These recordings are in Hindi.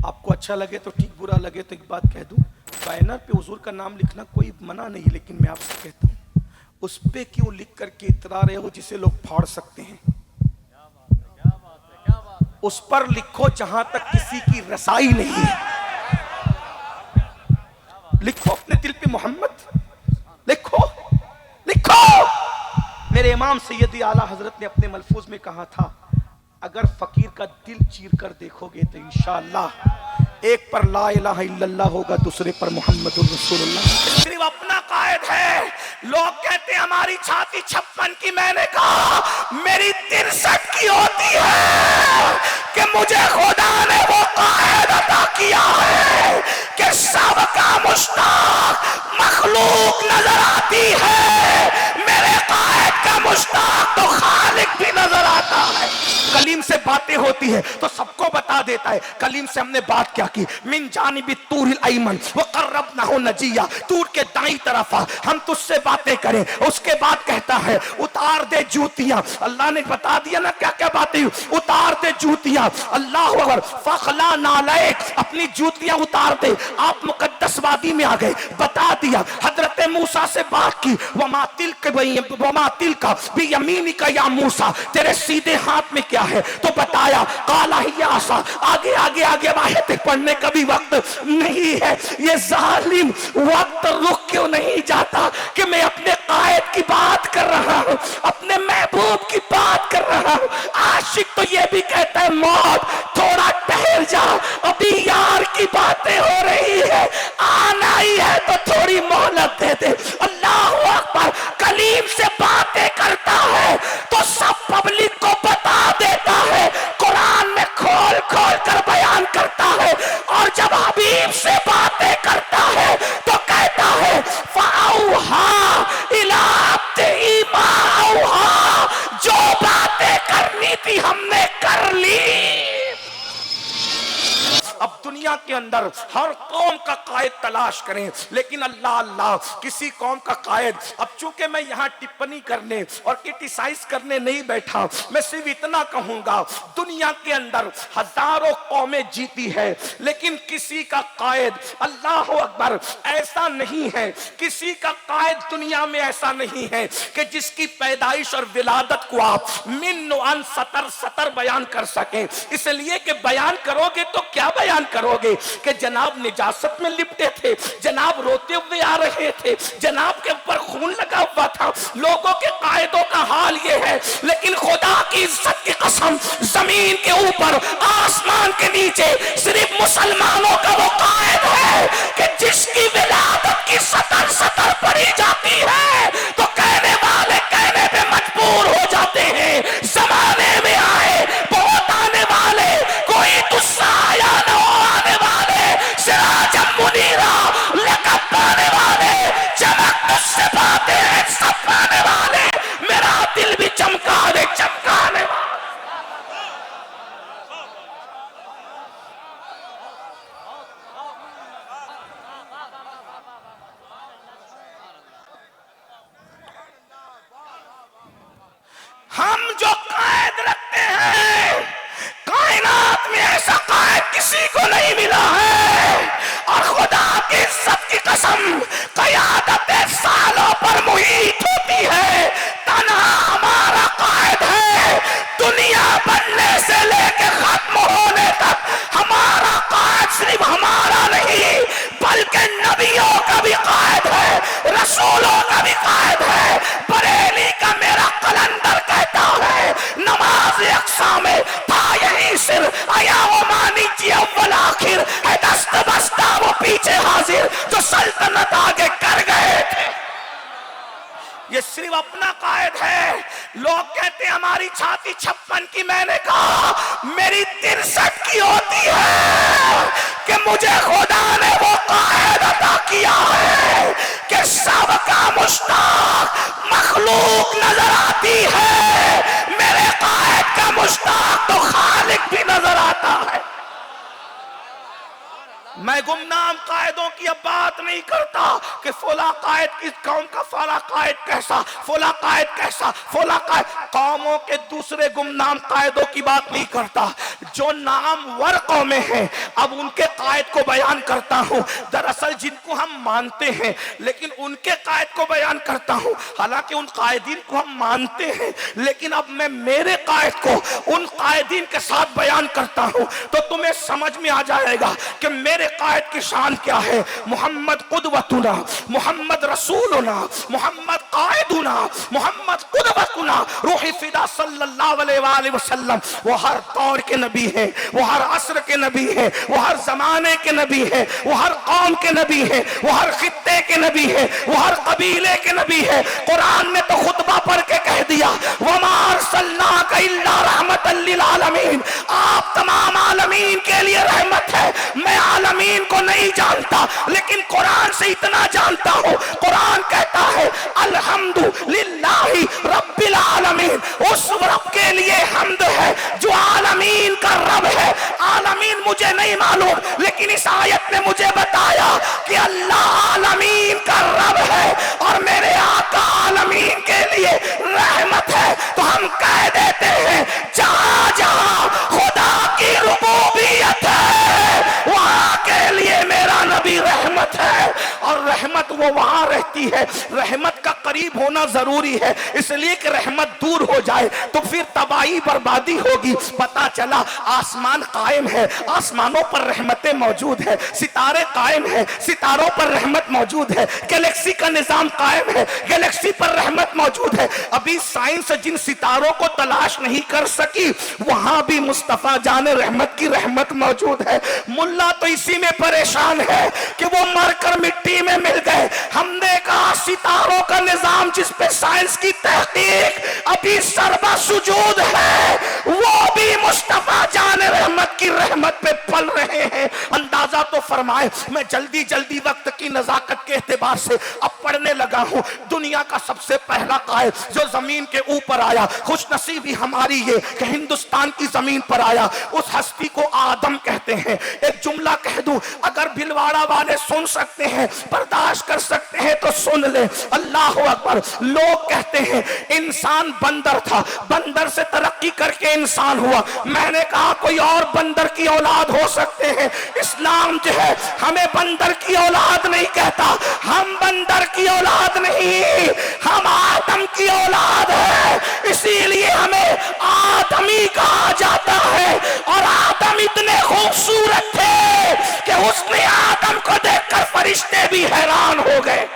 आपको अच्छा लगे तो ठीक, बुरा लगे तो एक बात कह दूं, बैनर पे हुजूर का नाम लिखना कोई मना नहीं, लेकिन मैं आपसे कहता हूं उस पे क्यों लिख करके इतरा रहे हो जिसे लोग फाड़ सकते हैं। उस पर लिखो जहां तक किसी की रसाई नहीं है। लिखो अपने दिल पे मोहम्मद, लिखो लिखो। मेरे इमाम सैयदी आला हजरत ने अपने मलफूज में कहा था, अगर फकीर का दिल चीर कर देखोगे तो इंशाअल्लाह एक पर ला इलाहा इल्लल्लाह होगा, दूसरे पर मोहम्मदुर रसूलुल्लाह। सिर्फ अपना कायद है। लोग कहते हैं हमारी छाती 56 की, मैंने कहा मेरी 63 की होती है कि मुझे खुदा ने वो कायद अता किया है कि सबका मुश्ताक मखलूक नजर आती है, मेरे कायद का मुश्ताक तो खालिक भी नजर आता है। कलीम से बातें होती है तो सबको बता देता है, कलीम से हमने बात क्या की, मिन जानिबी तूरिल अयमन व क़र्रबनाहु नजिया, तूर के दाईं तरफ हम तुझसे बातें करें। उसके बाद कहता है उतार दे जूतियां, अल्लाह ने बता दिया ना क्या क्या बातें, उतार दे जूतियां, अल्लाह अकबर, फखला नालैक, अपनी जूतियां उतार दे। आप मुकद्दस वादी में आ गए, बता दिया। हजरत मूसा से बात की, वमा तिलका बियमीनिका या मूसा, तेरे सीधे हाथ में क्या है, तो बताया काला ही आसा। आगे आगे आगे आयत पढ़ने का भी वक्त नहीं है। ये जालिम वक्त रुक क्यों नहीं जाता कि मैं अपने कायद की बात कर रहा हूं, अपने महबूब की बात कर रहा हूं। आशिक तो ये भी कहता है मौत थोड़ा ठहर जा, अभी यार की बातें हो रही है, आना ही है तो थोड़ी मोहलत दे दे। अल्लाह अकबर, कलीम से बातें करता है तो सब पब्लिक को बता देता है, कुरान में खोल खोल कर बयान करता है। और जब हबीब से बातें करता है तो कहता है फ़अौहा इला अब्दिही मा औहा, जो बातें करनी थी हमने कर ली। अब दुनिया के अंदर हर कौम का कायद तलाश करें, लेकिन अल्लाह अल्लाह किसी कौम का कायद। अब चूंकि मैं यहाँ टिप्पणी करने और क्रिटिसाइज करने नहीं बैठा, मैं सिर्फ इतना कहूंगा, दुनिया के अंदर हजारों कौमें जीती है, लेकिन किसी का कायद, अल्लाह अकबर, ऐसा नहीं है। किसी का कायद दुनिया में ऐसा नहीं है कि जिसकी पैदाइश और विलादत को आप मिन अन सतर सतर बयान कर सकें। इसलिए कि बयान करोगे तो क्या बयान करोगे कि जनाब निजासत में लिपटे थे, जनाब रोते हुए आ रहे थे, जनाब के ऊपर खून लगा हुआ था। लोगों के कायदों का हाल ये है, लेकिन खुदा की इज्जत की कसम, जमीन के ऊपर आसमान के नीचे सिर्फ मुसलमानों का वो कायद है कि जिसकी विलादत की सतर सतर पड़ी जाती है तो कहने वाले कहने पे मजबूर हो जाते हैं। जमाने में आए बहुत आने वाले, कोई गुस्सा आया न हो आने वाले, सिराजम मुनीरा लकब पाने वाले, चमक मुझसे पाते हैं सब पाने वाले, मेरा दिल भी चमका दे चमकाने वाले। हम जो कायद रखते हैं, कायनात में ऐसा कायद किसी को नहीं मिला है। और खुदा की इज्जत की कसम, क़यादतें सालों पर मुहीत होती है, तन्हा हमारा कायद है। दुनिया बनने से लेकर खत्म होने तक हमारा कायद सिर्फ हमारा नहीं, बल्कि नबियों का भी कायद है, रसूलों का भी कायद है। बरेली का मेरा कलंदर कहता है, नमाज अक्सा में था यही सिर, आया वो मानी जी अव्वल आखिर है, दस्त बस्ता वो पीछे हाजिर, जो सल्तनत आगे कर गए थे। ये सिर्फ अपना कायद है। लोग कहते हैं हमारी छाती 56 की, मैंने कहा मेरी 63 की होती है कि मुझे खुदा ने वो कायद अता किया है कि सबका मुश्ताक मखलूक नजर आती है, मेरे कायद का मुश्ताक तो खालिक भी नजर आता है। मैं गुमनाम कायदों की अब बात नहीं करता कि फला कायद किस कौम का, फला कायद कैसा, फला कायद कैसा, फला कायद, कौमों के दूसरे गुमनाम कायदों की बात नहीं करता। जो नामवर कौमें हैं अब उनके कायद को बयान करता हूं। दरअसल जिनको हम मानते हैं लेकिन उनके कायद को बयान करता हूं। हालांकि उन कायदीन को हम मानते हैं लेकिन अब मैं मेरे कायद को उन कायदीन के साथ बयान करता हूं तो तुम्हें समझ में आ जाएगा कि मेरे कायद की शान क्या है। मोहम्मद कुदवतुना, मोहम्मद रसूलुना, मोहम्मद कायदुना, मोहम्मद कुदवतुना, रूही फिदा सल्लल्लाहु अलैहि वसल्लम। वो हर दौर के नबी है, वो हर असर के नबी है, वो हर जमाने के नबी है, वो हर कौम के नबी है, वो हर खित्ते के नबी है, वो हर कबीले के नबी है। कुरान ने तो खुतबा पढ़ के कह दिया वमा अरसलनाका इल्ला रहमतल लिल आलमीन, आप तमाम आलमीन के लिए रहमत है। मैं आलमीन को नहीं जानता लेकिन कुरान से इतना जानता हूं। कुरान कहता है अल्हम्दुलिल्लाहि रब्बिल आलमीन, उस रब के लिए हम्द है जो आलमीन का रब है। आलमीन मुझे नहीं मालूम लेकिन इस आयत ने मुझे बताया कि अल्लाह आलमीन का रब है और मेरे आका आलमीन के लिए रहमत है। तो हम कह देते हैं जहां जहां खुदा की रुबूबियत है वहां के लिए मेरा नबी रहमत है। और रहमत वो वहां रहती है, रहमत का करीब होना जरूरी है, इसलिए कि रहमत दूर हो जाए तो फिर तबाही बर्बादी होगी। पता चला आसमान कायम है, आसमानों पर रहमतें मौजूद है, सितारे कायम है, सितारों पर रहमत मौजूद है, गैलेक्सी का निजाम कायम है, गैलेक्सी पर रहमत मौजूद है। अभी साइंस जिन सितारों को तलाश नहीं कर सकी वहां भी मुस्तफा जाने रहमत की रहमत मौजूद है। मुल्ला तो इसी में परेशान है कि वो मरकर मिट्टी में मिल गए। हमने कहा सितारों का निजाम जिस पे साइंस की तहकीक अभी सर्वा सुजूद है वो भी मुस्तफा जाने रहमत की रहमत पे पल रहे हैं। अंदाजा तो फरमाए, मैं जल्दी जल्दी वक्त की नजाकत के एतबार से अब पढ़ने लगा हूं। दुनिया का सबसे पहला कायद जो जमीन के ऊपर आया, खुश नसीबी हमारी ये कि हिंदुस्तान की जमीन पर आया, उस हस्ती को आदम कहते हैं। एक जुमला कह दूं, अगर भिलवाड़ा वाले सुन सकते हैं, बर्दाश्त कर सकते हैं तो सुन ले। अल्लाह अकबर। लोग कहते हैं इंसान बंदर था, बंदर से तरक्की करके इंसान हुआ। मैंने कहा कोई और बंदर की औलाद हो सकते हैं। इस्लाम जो है हमें बंदर की औलाद नहीं कहता, हम बंदर की औलाद नहीं, हम आदम की औलाद है, इसीलिए हमें आदमी कहा जाता है। और आदम इतने खूबसूरत थे कि उसने आदम को देखकर फरिश्ते भी हैरान हो गए।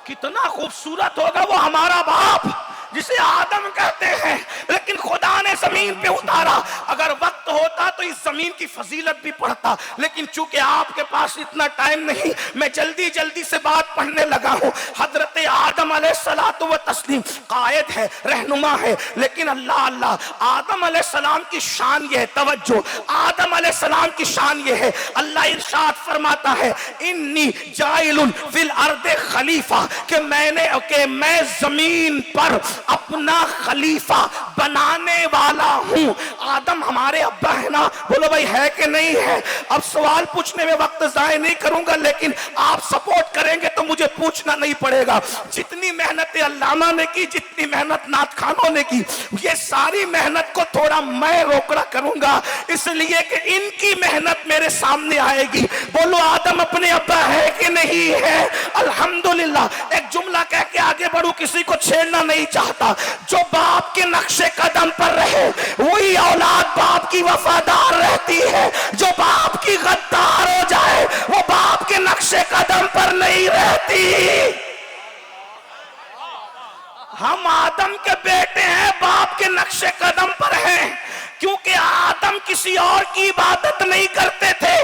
कितना खूबसूरत होगा वो हमारा बाप जिसे आदम कहते हैं, लेकिन खुदा ने जमीन पे उतारा। अगर वक्त होता तो इस जमीन की फजीलत भी पढ़ता, लेकिन चूंकि आपके पास इतना टाइम नहीं, मैं जल्दी जल्दी से बात पढ़ने लगा हूं। हजरत आदम अलैहिस्सलातु व तस्लीम कायद है, रहनुमा है, लेकिन अल्लाह अल्लाह आदम अलैहिस्सलाम की शान ये है, तवज्जो, आदम अलैहिस्सलाम की शान ये है। अल्लाह इरशाद फरमाता है इन्नी जाइलुन फिल अर्दे खलीफा, कि मैं जमीन पर अपना खलीफा बनाने वाला हूं। आदम हमारे अब्बा है ना, बोलो भाई है कि नहीं है। अब सवाल पूछने में वक्त जाया नहीं करूंगा, लेकिन आप सपोर्ट करेंगे तो मुझे पूछना नहीं पड़ेगा। जितनी मेहनत अल्लामा ने की, जितनी मेहनत नात खानों ने की, ये सारी मेहनत को थोड़ा मैं रोकड़ा करूंगा, इसलिए कि इनकी मेहनत मेरे सामने आएगी। बोलो आदम अपने अब्बा है कि नहीं है। अल्हम्दुलिल्लाह। एक जुमला कह के आगे बढ़ू, किसी को छेड़ना नहीं चाहता। जो बाप के नक्शे कदम पर रहे वही औलाद बाप की वफादार रहती है। जो बाप की गद्दार हो जाए वो बाप के नक्शे कदम पर नहीं रहती। हम आदम के बेटे हैं, बाप के नक्शे कदम पर हैं, क्योंकि आदम किसी और की इबादत नहीं करते थे,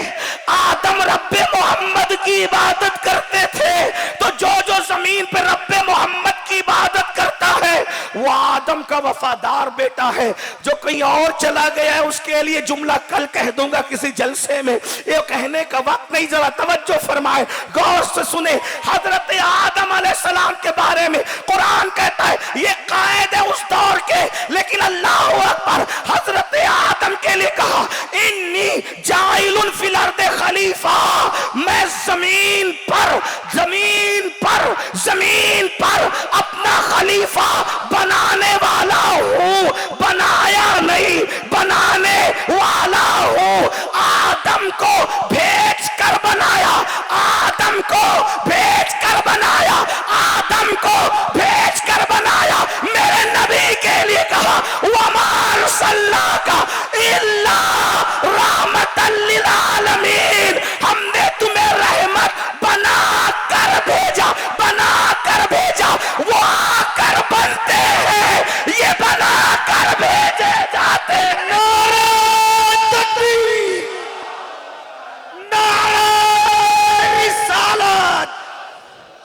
आदम रब्बे मोहम्मद की इबादत करते थे। तो जो जमीन पे रब्बे मोहम्मद की इबादत करता है वो आदम का वफादार बेटा है। जो कहीं और चला गया है उसके लिए जुमला कल कह दूंगा किसी जलसे में, ये कहने का वक्त नहीं। जरा तवज्जो फरमाए, गौर से सुने। हजरत आदम अलैहिस्सलाम के बारे में कुरान कहता है ये कायद है उस दौर के, लेकिन अल्लाह अकबर, हजरत आदम के लिए कहा इन्नी जाइलुन फिल खलीफा, मैं जमीन पर अपना खलीफा बनाने वाला हूं, बनाया नहीं बनाने वाला हूं। आदम को भेज कर बनाया, आदम को भेज कर बनाया, आदम को भेज कर बनाया। मेरे नबी के लिए कहा वमा अरसलनाका इल्ला रहमतल लिल आलमीन, हमने तुम्हें रहमत बना कर भेजा, बना कर भेजा। वो आकर बनते हैं, ये बना कर भेजे जाते हैं। नारे तकबीर, नारे रिसालत।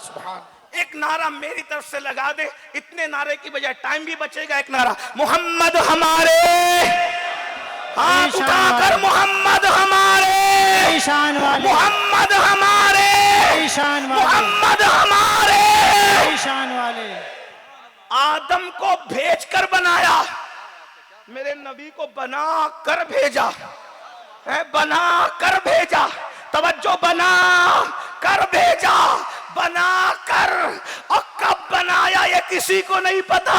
सुभान। एक नारा मेरी तरफ से लगा दे, इतने नारे की बजाय टाइम भी बचेगा। एक नारा मोहम्मद हमारे, हाथ उठाकर मोहम्मद हमारे, मोहम्मद हमारे, मोहम्मद हमारे। आदम को भेजकर बनाया, मेरे नबी को बना कर भेजा है, बना कर भेजा। तवज्जो, बना कर भेजा, बना कर। और कब बनाया ये किसी को नहीं पता,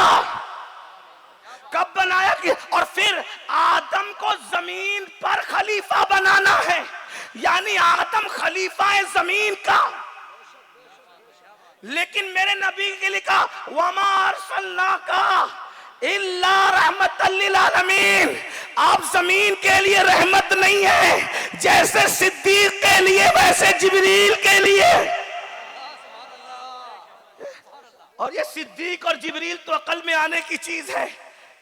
कब बनाया कि। और फिर आदम को जमीन पर खलीफा बनाना है, यानी आदम खलीफा है जमीन का। लेकिन मेरे नबी के लिए कहा वमा अरसलनाका इल्ला रहमतल लिल आलमीन, आप जमीन के लिए रहमत नहीं है, जैसे सिद्दीक के लिए वैसे जिब्रील के लिए। और ये सिद्दीक और जिब्रील तो अकल में आने की चीज है।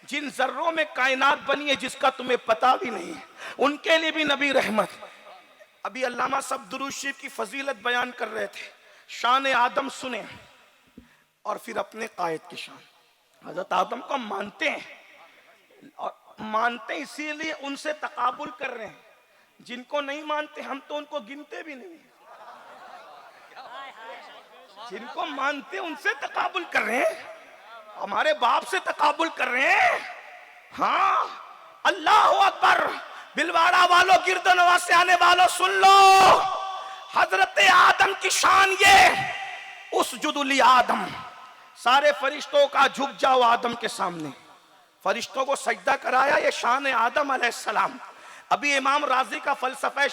जिन जर्रों में कायनात बनी है जिसका तुम्हें पता भी नहीं है, उनके लिए भी नबी रहमत। अभी अल्लामा साहब दुरूद शरीफ की फजीलत बयान कर रहे थे, शान आदम सुने और फिर अपने कायद की शान। हजरत आदम को मानते हैं, और मानते इसीलिए उनसे तकाबुल कर रहे हैं। जिनको नहीं मानते हम तो उनको गिनते भी नहीं, जिनको मानते उनसे तकाबुल कर रहे हैं, हमारे बाप से तकाबुल कर रहे हैं। हाँ, अल्लाह अकबर। बिलवाड़ा वालों, गिरदनवाज से आने वालों, सुन लो हजरत आदम की शान ये। उसजुदुली आदम, सारे फरिश्तों का झुक जाओ आदम के सामने। फरिश्तों को सजदा कराया, ये शान आदम अलैहिस्सलाम। अभी इमाम राजी का फलसफा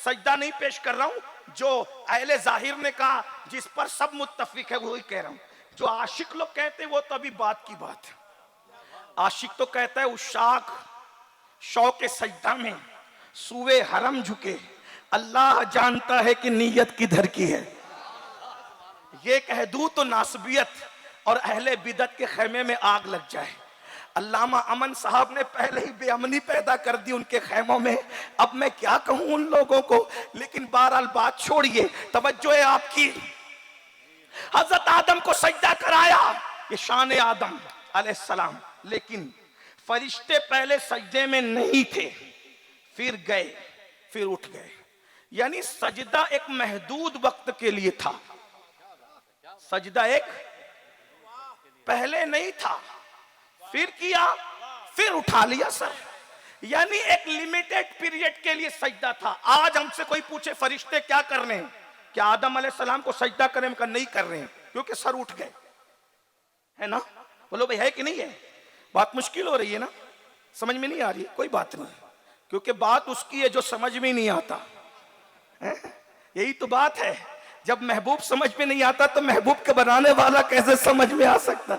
सजदा नहीं पेश कर रहा हूं, जो अहले जाहिर ने कहा, जिस पर सब मुत्तफिक है वही कह रहा हूं। जो आशिक लोग कहते हैं वो तो अभी बात की बात है। आशिक तो कहता है उशाक शौक सजदा में सूए हरम झुके, अल्लाह जानता है कि नीयत किधर की है। ये कह दूं तो नासबियत और अहले बिदत के खैमे में आग लग जाए। अल्लामा अमन साहब ने पहले ही बेअमनी पैदा कर दी उनके खैमों में। अब मैं क्या कहूं उन लोगों को, लेकिन बहरहाल बात छोड़िए, तवज्जो है आपकी। हजरत आदम को सजदा कराया, ये शान आदम अलैहिस्सलाम। लेकिन फरिश्ते पहले सजदे में नहीं थे, फिर गए, फिर उठ गए। यानी सजदा एक महदूद वक्त के लिए था। सजदा एक पहले नहीं था, फिर किया, फिर उठा लिया सर। यानी एक लिमिटेड पीरियड के लिए सजदा था। आज हमसे कोई पूछे फरिश्ते क्या कर रहे हैं, क्या आदम अलैहिस्सलाम को सजदा करें, हम नहीं कर रहे हैं, क्योंकि सर उठ गए, है ना। बोलो भाई है कि नहीं है। बात मुश्किल हो रही है ना, समझ में नहीं आ रही, कोई बात नहीं, क्योंकि बात उसकी है जो समझ में नहीं आता है? यही तो बात है। जब महबूब समझ में नहीं आता तो महबूब के बनाने वाला कैसे समझ में आ सकता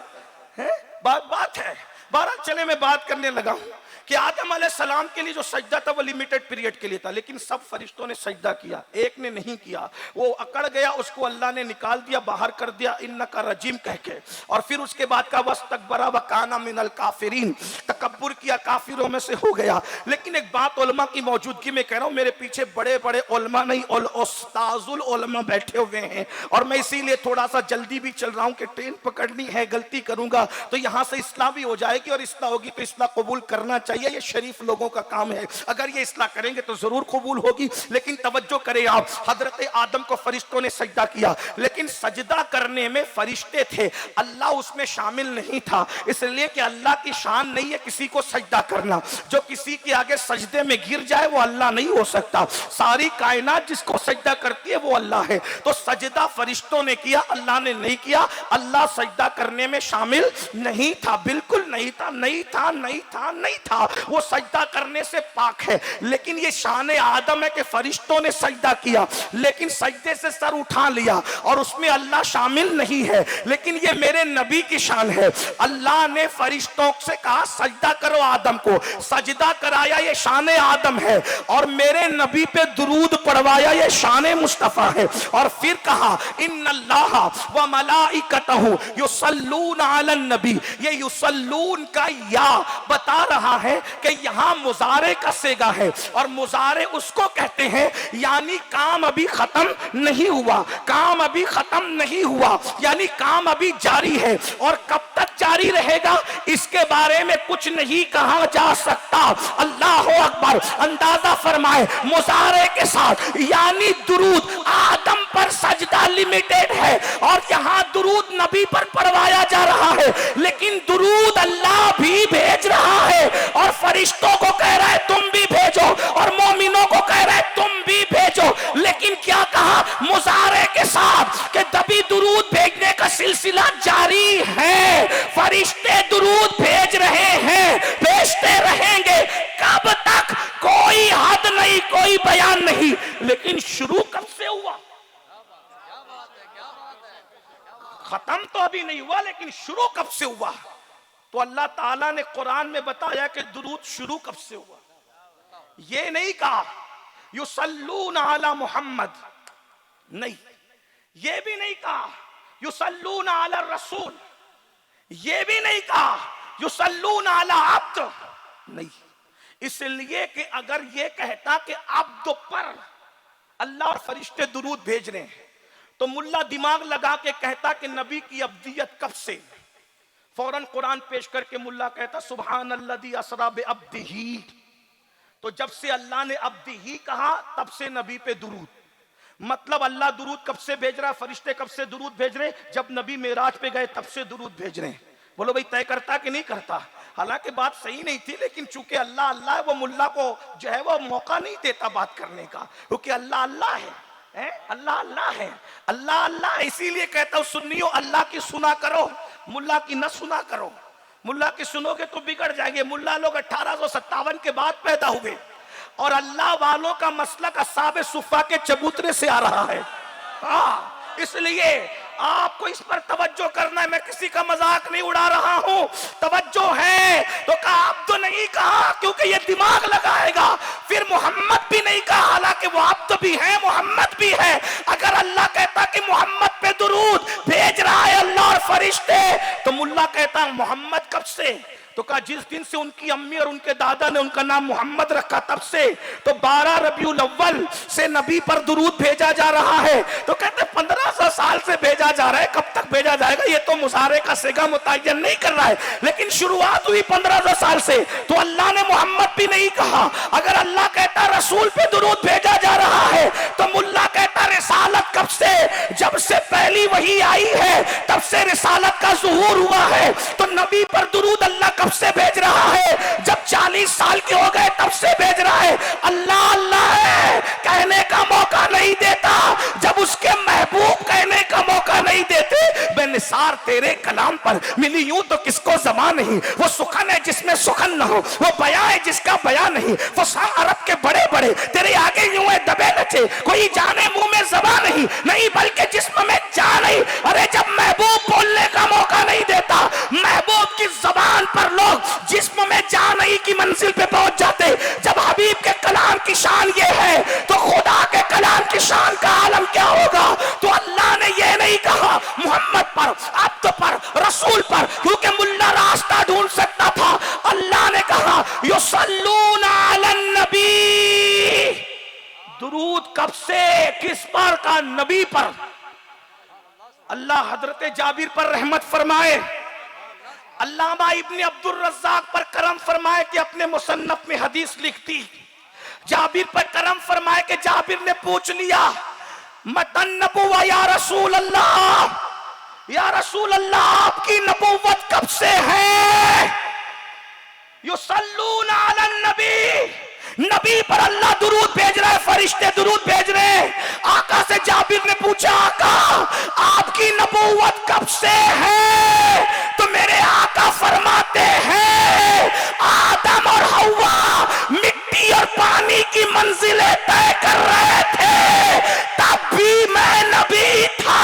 है? बात है। 12 चले मैं बात करने लगा हूं कि आदम अलैहिस्सलाम के लिए जो सजदा था वो लिमिटेड पीरियड के लिए था, लेकिन सब फरिश्तों ने सजदा किया, एक ने नहीं किया। वो अकड़ गया, उसको अल्लाह ने निकाल दिया, बाहर कर दिया इन्नका रजीम कह के। और फिर उसके बाद का वस्तकबरा व काना मिनल काफिरीन, तकब्बुर किया, काफिरों में से हो गया। लेकिन एक बात उलमा की मौजूदगी में कह रहा हूं, मेरे पीछे बड़े बड़े उलमा नहीं उस्ताजुल उलमा बैठे हुए हैं, और मैं इसीलिए थोड़ा सा जल्दी भी चल रहा हूं कि ट्रेन पकड़नी है, गलती करूंगा तो यहां से इस्लाह भी हो जाएगी, और इस्लाह होगी तो इस्लाह कबूल करना चाहिए। चाहिए, ये शरीफ लोगों का काम है। अगर ये इस्लाह करेंगे तो जरूर कबूल होगी। लेकिन तवज्जो करें आप, हजरत आदम को फरिश्तों ने सजदा किया, लेकिन सजदा करने में फरिश्ते थे, अल्लाह उसमें शामिल नहीं था। इसलिए कि अल्लाह की शान नहीं है किसी को सजदा करना। जो किसी के आगे सजदे में गिर जाए वो अल्लाह नहीं हो सकता। सारी कायनात जिसको सजदा करती है वो अल्लाह है। तो सजदा फरिश्तों ने किया, अल्लाह ने नहीं किया। अल्लाह सजदा करने में शामिल नहीं था, बिल्कुल नहीं था, नहीं था, नहीं था, नहीं था। वो सजदा करने से पाक है। लेकिन ये शान आदम है कि फरिश्तों ने सजदा किया, लेकिन सजदे से सर उठा लिया और उसमें अल्लाह शामिल नहीं है। लेकिन ये मेरे नबी की शान है। अल्लाह ने फरिश्तों से कहा सजदा करो आदम को, सजदा कराया, ये शान आदम है। और मेरे नबी पे दुरूद पढ़वाया, ये शान मुस्तफा है। और फिर कहा इन्नल्लाह व मलाइकतहु युसल्लून अलन नबी। ये युसल्लून का या बता रहा है कि यहां मुजारे का सेगा है, और मुजारे उसको कहते हैं यानी काम अभी खत्म नहीं हुआ, काम अभी खत्म नहीं हुआ, यानी काम अभी जारी है। और कब तक जारी रहेगा इसके बारे में कुछ नहीं कहा जा सकता। अल्लाह अकबर। अंदाजा फरमाए मुजारे के साथ, यानी दुरूद आदम पर सजदा लिमिटेड है, और यहां दुरूद नबी पर पढ़वाया जा रहा है। लेकिन दुरूद अल्लाह भी भेज रहा है, और फरिश्तों को कह रहा है तुम भी भेजो, और मोमिनों को कह रहा है तुम भी भेजो। लेकिन क्या कहा मुजारे के साथ कि तभी दुरूद भेजने का सिलसिला जारी है। फरिश्ते दुरूद भेज रहे हैं, भेजते रहेंगे। कब तक कोई हद नहीं, कोई बयान नहीं। लेकिन शुरू कब से हुआ? खत्म तो अभी नहीं हुआ, लेकिन शुरू कब से हुआ? तो अल्लाह ताला ने कुरान में बताया कि दुरूद शुरू कब से हुआ। ये नहीं कहा युसल्लून अला मुहम्मद, नहीं। ये भी नहीं कहा युसल्लून अला रसूल, ये भी नहीं कहा युसल्लून अला अब्द, नहीं। इसलिए कि अगर ये कहता कि अब्द पर अल्लाह और फरिश्ते दुरूद भेज रहे हैं, तो मुल्ला दिमाग लगा के कहता कि नबी की अब्दियत कब से। फौरन कुरान पेश करके मुल्ला कहता सुभान अल्लज़ी असरा बि अब्दिही। तो जब से अल्लाह ने अब्दिही कहा तब से नबी पे दुरूद, मतलब अल्लाह दुरूद कब से भेज रहा, फरिश्ते कब से दुरूद भेज रहे? जब नबी मेराज पे गए तब से दुरूद भेज रहे हैं। बोलो भाई तय करता कि नहीं करता? हालांकि बात सही नहीं थी, लेकिन चूंकि अल्लाह अल्लाह है, वो मुल्ला को जो है वो मौका नहीं देता बात करने का, क्योंकि अल्लाह अल्लाह है, अल्लाह अल्लाह है, अल्लाह अल्लाह। इसीलिए कहता हूं सुन्नियों अल्लाह की सुना करो, मुल्ला की न सुना करो। मुल्ला की सुनोगे तो बिगड़ जाएंगे। मुल्ला लोग 1857 के बाद पैदा हुए, और अल्लाह वालों का मसलक अस्हाब सुफ़ा के चबूतरे से आ रहा है। हाँ, इसलिए आपको इस पर तवज्जो करना है। मैं किसी का मजाक नहीं उड़ा रहा हूं, तवज्जो है। तो कहा अब्द नहीं कहा क्योंकि ये दिमाग लगाएगा। फिर मोहम्मद भी नहीं कहा, हालांकि वो अब्द भी है मोहम्मद भी है। अगर अल्लाह कहता कि मोहम्मद पे दुरूद भेज रहा है अल्लाह और फरिश्ते, तो मुल्ला कहता मोहम्मद कब से? तो कहा जिस दिन से उनकी अम्मी और उनके दादा ने उनका नाम मोहम्मद रखा तब से। तो 12 रबीउल अव्वल से नबी पर दुरूद भेजा जा रहा है। तो कहते 1500 साल से भेजा जा रहा है, कब तक भेजा जाएगा ये तो मुसारे का सेगा मुतय्यन नहीं कर रहा है, लेकिन शुरुआत हुई 1500 साल से। तो अल्लाह ने मोहम्मद भी नहीं कहा। अगर अल्लाह कहता रसूल पे दुरूद भेजा जा रहा है, तो मुल्ला कहता रिसालत कब से? जब से पहली वही आई है तब से रिसालत का ज़ुहूर हुआ है। तो नबी पर दुरूद अल्लाह कब से भेज रहा है? जब 40 साल के हो गए तब से भेज रहा है। अल्लाह अल्लाह है कहने का मौका नहीं देता, जब उसके महबूब कहने का मौका नहीं देते। बेनिसार तेरे कलाम पर मिली यूं तो किसको ज़बान नहीं। वो सुखन है जिसमें सुखन न हो, वो बयां है जिसका बयां नहीं। वो अरब के बड़े बड़े तेरे आगे यूं है दबे नचे, कोई जाने मुंह में ज़बान नहीं, नहीं बल्कि जिस्म में जान नहीं। अरे जब महबूब बोलने का मौका नहीं देता, महबूब की ज़बान पर लोग जिस्म में जान नहीं की मंजिल पे पहुंच जाते। जब हबीब के कलाम की शान ये है, तो खुदा के कलाम की शान का आलम क्या होगा? तो अल्लाह ने ये नहीं कहा मोहम्मद पर, अब्द पर, रसूल पर, क्योंकि मुल्ला रास्ता ढूंढ सकता था। अल्लाह ने कहा युसल्लूना अलन नबी। दुरूद कब से, किस पर का? नबी पर। अल्लाह हजरत जाबिर पर रहमत फरमाए। अल्लामा इब्ने अब्दुल रज़्ज़ाक पर करम फरमाए कि अपने मुसन्नफ में हदीस लिखती। जाबिर पर करम फरमाए कि जाबिर ने पूछ लिया, मतन नबुव्वा या रसूल अल्लाह, या रसूल अल्लाह आपकी नबुव्वत कब से है? युसल्लूना अलन नबी, नबी पर अल्लाह दुरूद भेज रहा है, फरिश्ते दुरूद भेज रहे हैं। आका से जाबिर ने पूछा, आका आपकी नबुव्वत कब से है? तो मेरे आका फरमाते हैं, आदम और हव्वा मिट्टी और पानी की मंजिलें तय कर रहे थे, तब भी मैं नबी था।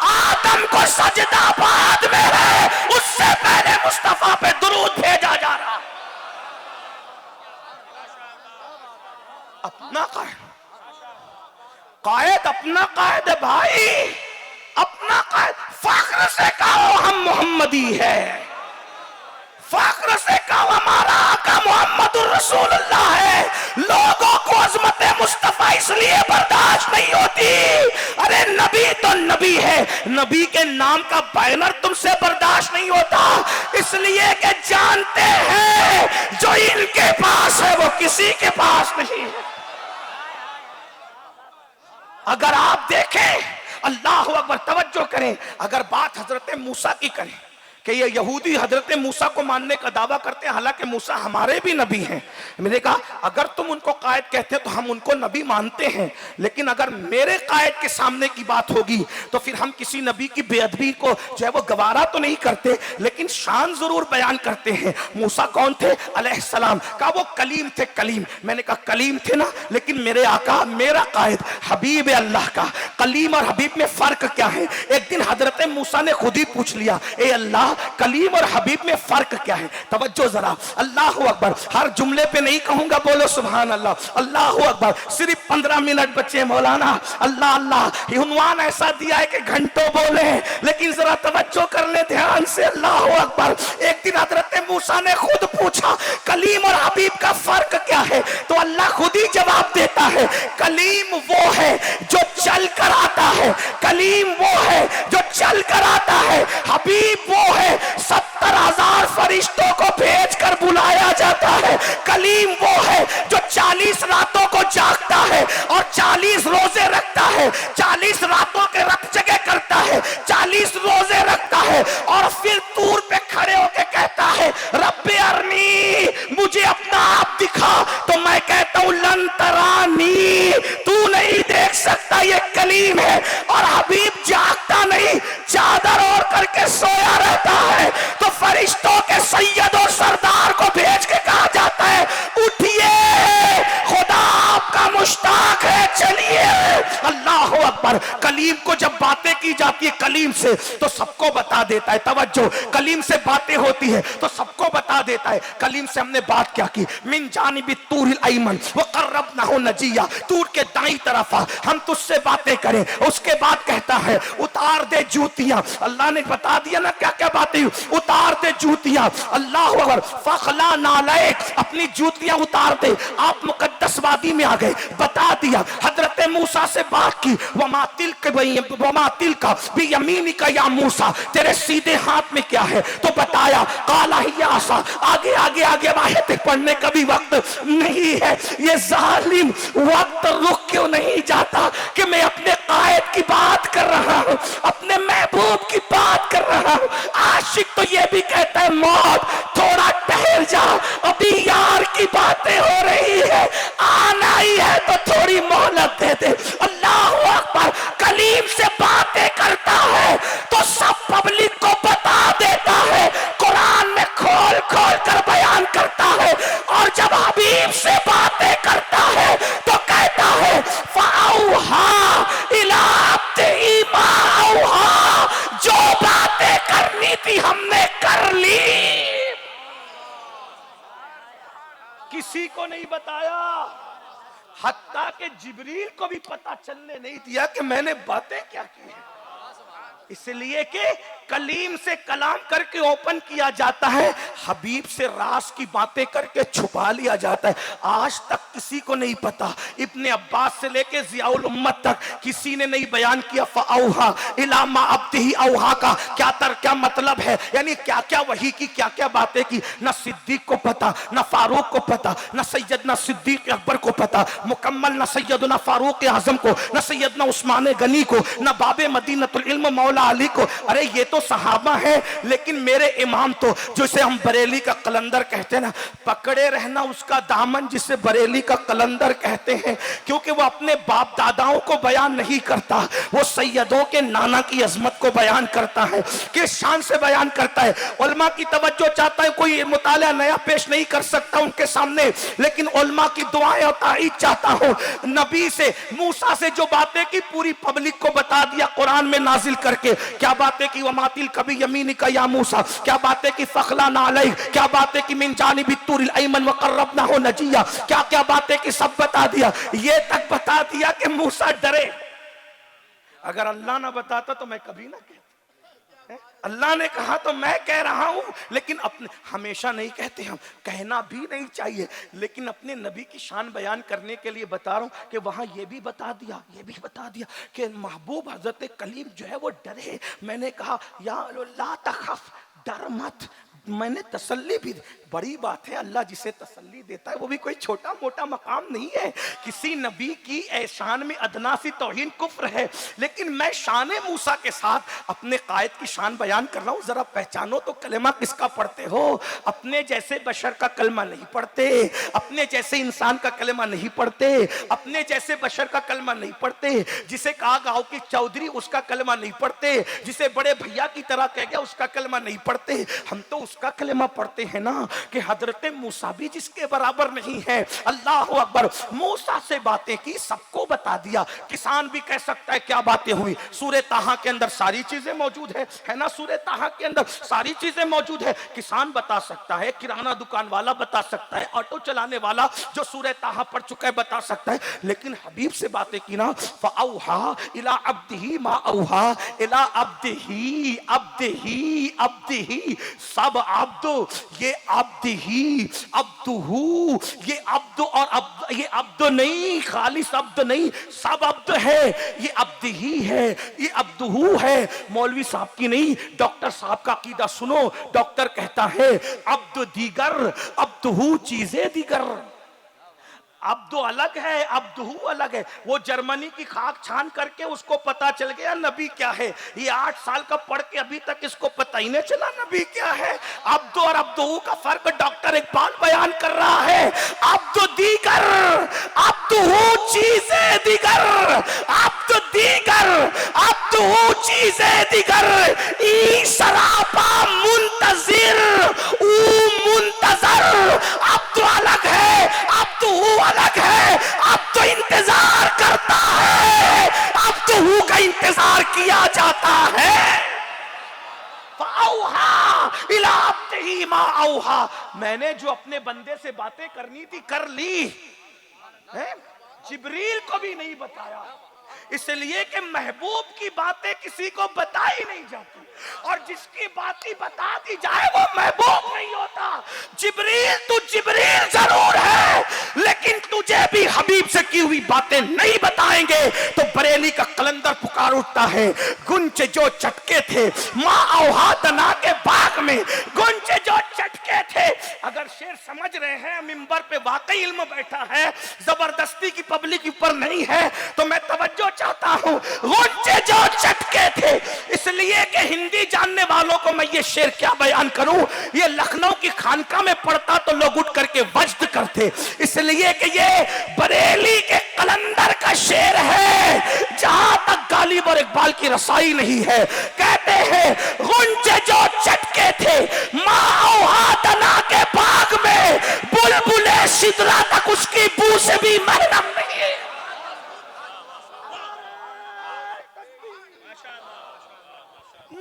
आदम को सजदा बाद में है, उससे पहले मुस्तफा पे दुरूद भेजा जा रहा। अपना कायद अपना कायद है भाई, अपना कायद। फख्र से कहो हम मोहम्मदी है, फख्र से कहो हमारा आका मोहम्मदुर रसूलुल्लाह है। लोगों को अजमत मुस्तफा इसलिए बर्दाश्त नहीं होती, अरे नबी तो नबी है, नबी के नाम का बैनर तुमसे बर्दाश्त नहीं होता, इसलिए कि जानते हैं जो इनके पास है वो किसी के पास नहीं है। अगर आप देखें, अल्लाह अकबर, तवज्जो करें, अगर बात हजरत मूसा की करें कि ये यहूदी हजरत मूसा को मानने का दावा करते हैं, हालांकि मूसा हमारे भी नबी हैं। मैंने कहा अगर तुम उनको कायद कहते तो हम उनको नबी मानते हैं, लेकिन अगर मेरे कायद के सामने की बात होगी तो फिर हम किसी नबी की बेअदबी को जो है वो गवारा तो नहीं करते, लेकिन शान जरूर बयान करते हैं। मूसा कौन थे? अलैहिस्सलाम। कहा वो कलीम थे, कलीम। मैंने कहा कलीम थे ना, लेकिन मेरे आका, मेरा कायद हबीब अल्लाह का। कलीम और हबीब में फर्क क्या है? एक दिन हजरत मूसा ने खुद ही पूछ लिया, ए अल्लाह कलीम और हबीब में फर्क क्या है? तवज्जो जरा, अल्लाह अकबर। हर जुमले पे नहीं कहूंगा, बोलो सुभान अल्लाह, अल्लाह अकबर। सिर्फ 15 मिनट बचे मौलाना। अल्लाह अल्लाह उन्वान ऐसा दिया है कि घंटों बोले, लेकिन जरा तवज्जो कर ले ध्यान से। अल्लाह अकबर। एक दिन हजरत मूसा ने खुद पूछा कलीम और हबीब का फर्क क्या है? तो अल्लाह खुद ही जवाब देता है, कलीम वो है जो चल कर आता है, कलीम वो है जो चल कर आता है, हबीब वो है 70,000 फरिश्तों को भेज कर बुलाया जाता है, कलीम वो है जो 40 रातों को जागता है और 40 रोजे रखता है, 40 रातों के रख जगह करता है, 40 रोजे रखता है और फिर तूर पे खड़े होकर कहता है रब्बे अरनी, मुझे अपना आप दिखा। तो मैं कहता हूं लन तरानी, तू नहीं देख सकता, ये कलीम है। और हबीब जागता नहीं, चादर ओढ़ करके सोया रहता है। तो फरिश्तों के सैयद और सरदार को भेज के कहा जाता है उठिए, खुदा आपका मुश्ताक है, चलिए। अल्लाह अकबर। कलीम को जब बातें की जाती है कलीम से तो सबको बता देता है, तवज्जो, कलीम से बातें होती है तो सबको बता देता है। कलीम से हमने बात क्या की? मिन जानिबी तूरिल अयमन व क़र्रबनाहु नजिया, तूर के दाईं तरफ आ, हम तुझसे बातें करें। उसके बाद कहता है उतार दे जूतियां। अल्लाह ने बता दिया ना क्या क्या बातें, उतार दे जूतियां। अल्लाह अकबर। फखला नालैक, अपनी जूतियां उतार दे। आप मुकद्दस वादी में आ गए, बता दिया। हजरत मूसा से बात की, वमा तिल का भी यमीनी का या मूसा, तेरे सीधे हाथ में क्या है? तो बताया काला ही आसा। आगे आगे आगे आयत पढ़ने का भी वक्त नहीं है। ये जालिम वक्त रुक क्यों नहीं जाता कि मैं अपने कायद की बात कर रहा हूं, अपने महबूब की बात कर रहा हूं। आशिक तो ये भी कहता है मौत थोड़ा ठहर जा, अभी यार की बातें हो रही है, आना ही है तो थोड़ी मोहलत दे दे। अल्लाह अकबर। कलीम से बातें करता है तो सब पब्लिक को बता देता है, कुरान में खोल खोल कर बयान करता है। और जब हबीब से बातें करता है तो कहता है फाऊहा इला अब्दिही मा औहा, जो बातें करनी थी हमने कर ली। किसी को नहीं बताया, हत्ता के जिब्रील को भी पता चलने नहीं दिया कि मैंने बातें क्या की है, इसलिए कि कलीम से कलाम करके ओपन किया जाता है, हबीब से राज की बातें करके छुपा लिया जाता है। आज तक किसी को नहीं पता, इब्ने अब्बास से लेके जियाउल उम्मत तक किसी ने नहीं बयान किया फ़अौहा इला मा अब्दिही औहा का क्या मतलब है, यानी क्या क्या वही की क्या क्या बातें की। न सिद्दीक को पता, न फारूक को पता, न सैयदना सिद्दीक अकबर को पता मुकम्मल, न सैयदना फारूक आजम को, न सैयदना उस्मान गनी को, न बाबे मदीनतुल इल्म मौला अली को। अरे ये तो सहाबा है, लेकिन मेरे इमाम तो जिसे हम बरेली का कलंदर कहते हैं ना, पकड़े रहना उसका दामन जिसे बरेली का कलंदर कहते हैं, क्योंकि वो अपने बाप दादाओं को बयान नहीं करता, वो सैयदों के नाना की अजमत को बयान करता है, किस शान से बयान करता है। उलमा की तवज्जो चाहता है, कोई मुताला नया पेश नहीं कर सकता उनके सामने, लेकिन उलमा की दुआएं और ताईद चाहता हूं। नबी से मूसा से जो बातें की पूरी पब्लिक को बता दिया कुरान में नाजिल करके। क्या बातें की, वमातिल कभी यमीनी का या मूसा, क्या बातें की फखला नालई, क्या बातें की मिन जानिबि तुरिल अयमन व कर्रबनाहु नजिया, क्या क्या बातें की सब बता दिया। ये तक बता दिया कि मूसा डरे, अगर अल्लाह ना बताता तो मैं कभी ना कहता। अल्लाह ने कहा तो मैं कह रहा हूं, लेकिन अपने हमेशा नहीं कहते, हम कहना भी नहीं चाहिए, लेकिन अपने नबी की शान बयान करने के लिए बता रहा हूं कि वहां ये भी बता दिया, ये भी बता दिया कि महबूब हजरत कलीम जो है वो डरे। मैंने कहा या ला तखफ, डर मत। मैंने तसल्ली भी, बड़ी बात है, अल्लाह जिसे तसल्ली देता है वो भी कोई छोटा मोटा मकाम नहीं है। किसी नबी की शान में अदना सी तौहीन कुफ्र है, लेकिन मैं शान मूसा के साथ अपने कायद की शान बयान कर रहा हूं। जरा पहचानो तो कलमा किसका पढ़ते हो। अपने जैसे बशर का कलमा नहीं पढ़ते, अपने जैसे इंसान का कलमा नहीं पढ़ते, अपने जैसे बशर का कलमा नहीं पढ़ते, जिसे कहा गाँव की चौधरी उसका कलमा नहीं पढ़ते, जिसे बड़े भैया की तरह कह गया उसका कलमा नहीं पढ़ते। हम तो उसका कलमा पढ़ते हैं ना कि हजरत मूसा भी जिसके बराबर नहीं है। अल्लाह अकबर। मूसा से बातें की, सबको बता दिया। किसान भी कह सकता है क्या बातें हुई। सूरे ताहा के अंदर सारी चीजें मौजूद है ना, सूरे ताहा के अंदर सारी चीजें मौजूद है। किसान बता सकता है, किराना दुकान वाला बता सकता है, ऑटो चलाने वाला जो सूरे ताहा पढ़ चुका है बता सकता है, लेकिन हबीब से बातें की ना, फ़अौहा इला अब्दिही मा औहा इला अब्दिही अब्दिही अब्दिही, सब अब्दो, ये अब्दिही अब्दुहू, ये अब्दो और ये अब्दो नहीं, खालिस अब्द नहीं, सब अब्द है। ये अब्दिही है, ये अब्दुहू है। मौलवी साहब की नहीं, डॉक्टर साहब का अकीदा सुनो। डॉक्टर कहता है अब्द दीगर अब्दुहू चीजें दीगर। अब्दो अलग है, अब्दुहू अलग है। वो जर्मनी की खाक छान करके उसको पता चल गया नबी क्या है। ये 8 साल का पढ़ के अभी तक इसको पता ही नहीं चला नबी क्या है। अब्दो और अब्दुहू का फर्क डॉक्टर इकबाल बयान कर रहा है। अब्दो दीगर अब्दुहू चीजें दीगर, अब्दो दीगर अब्दुहू चीजें दीगर। ई सरापा मुंतजिर ऊ मुंतजर। अब्दो अलग है, अब्दुहू अलग है। अब तो इंतजार करता है, अब तो हु का इंतजार किया जाता है। फ़अौहा इला अब्दिही मा औहा। मैंने जो अपने बंदे से बातें करनी थी कर ली है, जिब्रील को भी नहीं बताया, इसलिए कि महबूब की बातें किसी को बताई नहीं जाती, और जिसकी बातें बता दी जाए वो महबूब नहीं होता। जिब्रील तू जिब्रील जरूर है, लेकिन तुझे भी हबीब से की हुई बातें नहीं बताएंगे। तो बरेली का कलंदर पुकार उठता है, गुंचे जो चटके थे माँ औहा तना के बाग में, गुंचे जो चटके थे। अगर शेर समझ रहे हैं मिंबर पे वाकई इल्म बैठा है, जबरदस्ती की पब्लिक ऊपर नहीं है, तो मैं तवज्जो चाहता हूं। गुंचे जो चटके थे, इसलिए कि हिंदी जानने वालों को मैं ये शेर क्या बयान करूं। ये लखनऊ की खानका में पढ़ता तो लोग उठ करके वज्द करते, इसलिए कि ये बरेली के कलंदर का शेर है, जहां तक गालिब और इकबाल की रसाई नहीं है। कहते हैं गुंचे जो चटके थे माँ औहा तना के बाग में, बुलबुले सिदरा तक उसकी बू से भी महरम नहीं है।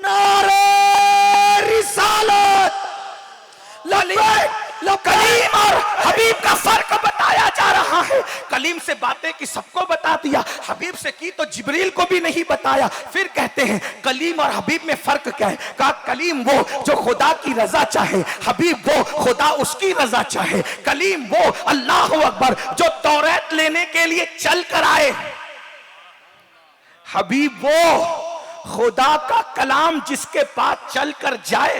नारे रिसालत, कलीम और हबीब का फर्क बताया जा रहा है। है। कलीम से बातें की सबको बता दिया, हबीब से की तो जिब्रील को भी नहीं बताया। फिर कहते हैं कलीम और हबीब में फर्क क्या है? कहा कलीम वो जो खुदा की रजा चाहे, हबीब वो खुदा उसकी रजा चाहे। कलीम वो अल्लाह अकबर जो तौरात लेने के लिए चल कर आए, हबीब वो खुदा का कलाम जिसके पास चल कर जाए।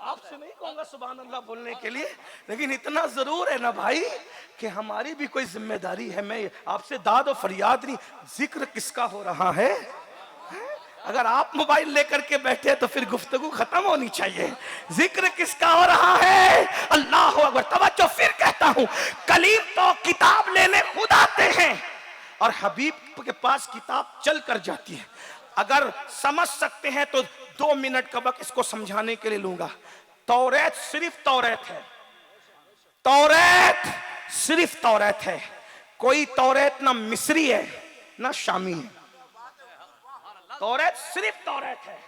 आपसे नहीं कहूंगा सुभान अल्लाह बोलने के लिए, लेकिन इतना जरूर है ना भाई कि हमारी भी कोई जिम्मेदारी है। मैं आपसे दाद और फरियाद नहीं, जिक्र किसका हो रहा है? अगर आप मोबाइल लेकर के बैठे तो फिर गुफ्तगू खत्म होनी चाहिए। जिक्र किसका हो रहा है? अल्लाह अकबर। तवज्जो, फिर कहता हूं कलीम तो किताब लेने खुद आते हैं और हबीब के पास किताब चल कर जाती है। अगर समझ सकते हैं तो 2 मिनट का वक्त इसको समझाने के लिए लूंगा। तौरात सिर्फ तौरात है, तौरात सिर्फ तौरात है। कोई तौरात ना मिस्री है ना शामी है, तौरात सिर्फ तौरात है।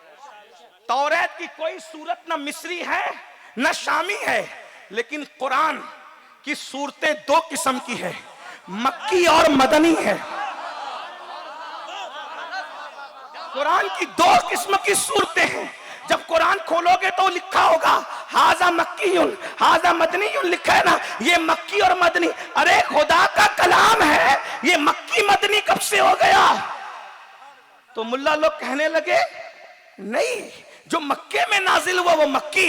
तौरात की कोई सूरत ना मिस्री है ना शामी है। लेकिन कुरान की सूरतें 2 किस्म की है, मक्की और मदनी है। कुरान की 2 किस्म की सूरतें हैं। जब कुरान खोलोगे तो लिखा होगा हाजा मक्कीयुन हाजा मदनीयुन, लिखा है ना, ये मक्की और मदनी। अरे खुदा का कलाम है, ये मक्की मदनी कब से हो गया? तो मुल्ला लोग कहने लगे नहीं, जो मक्के में नाजिल हुआ वो मक्की,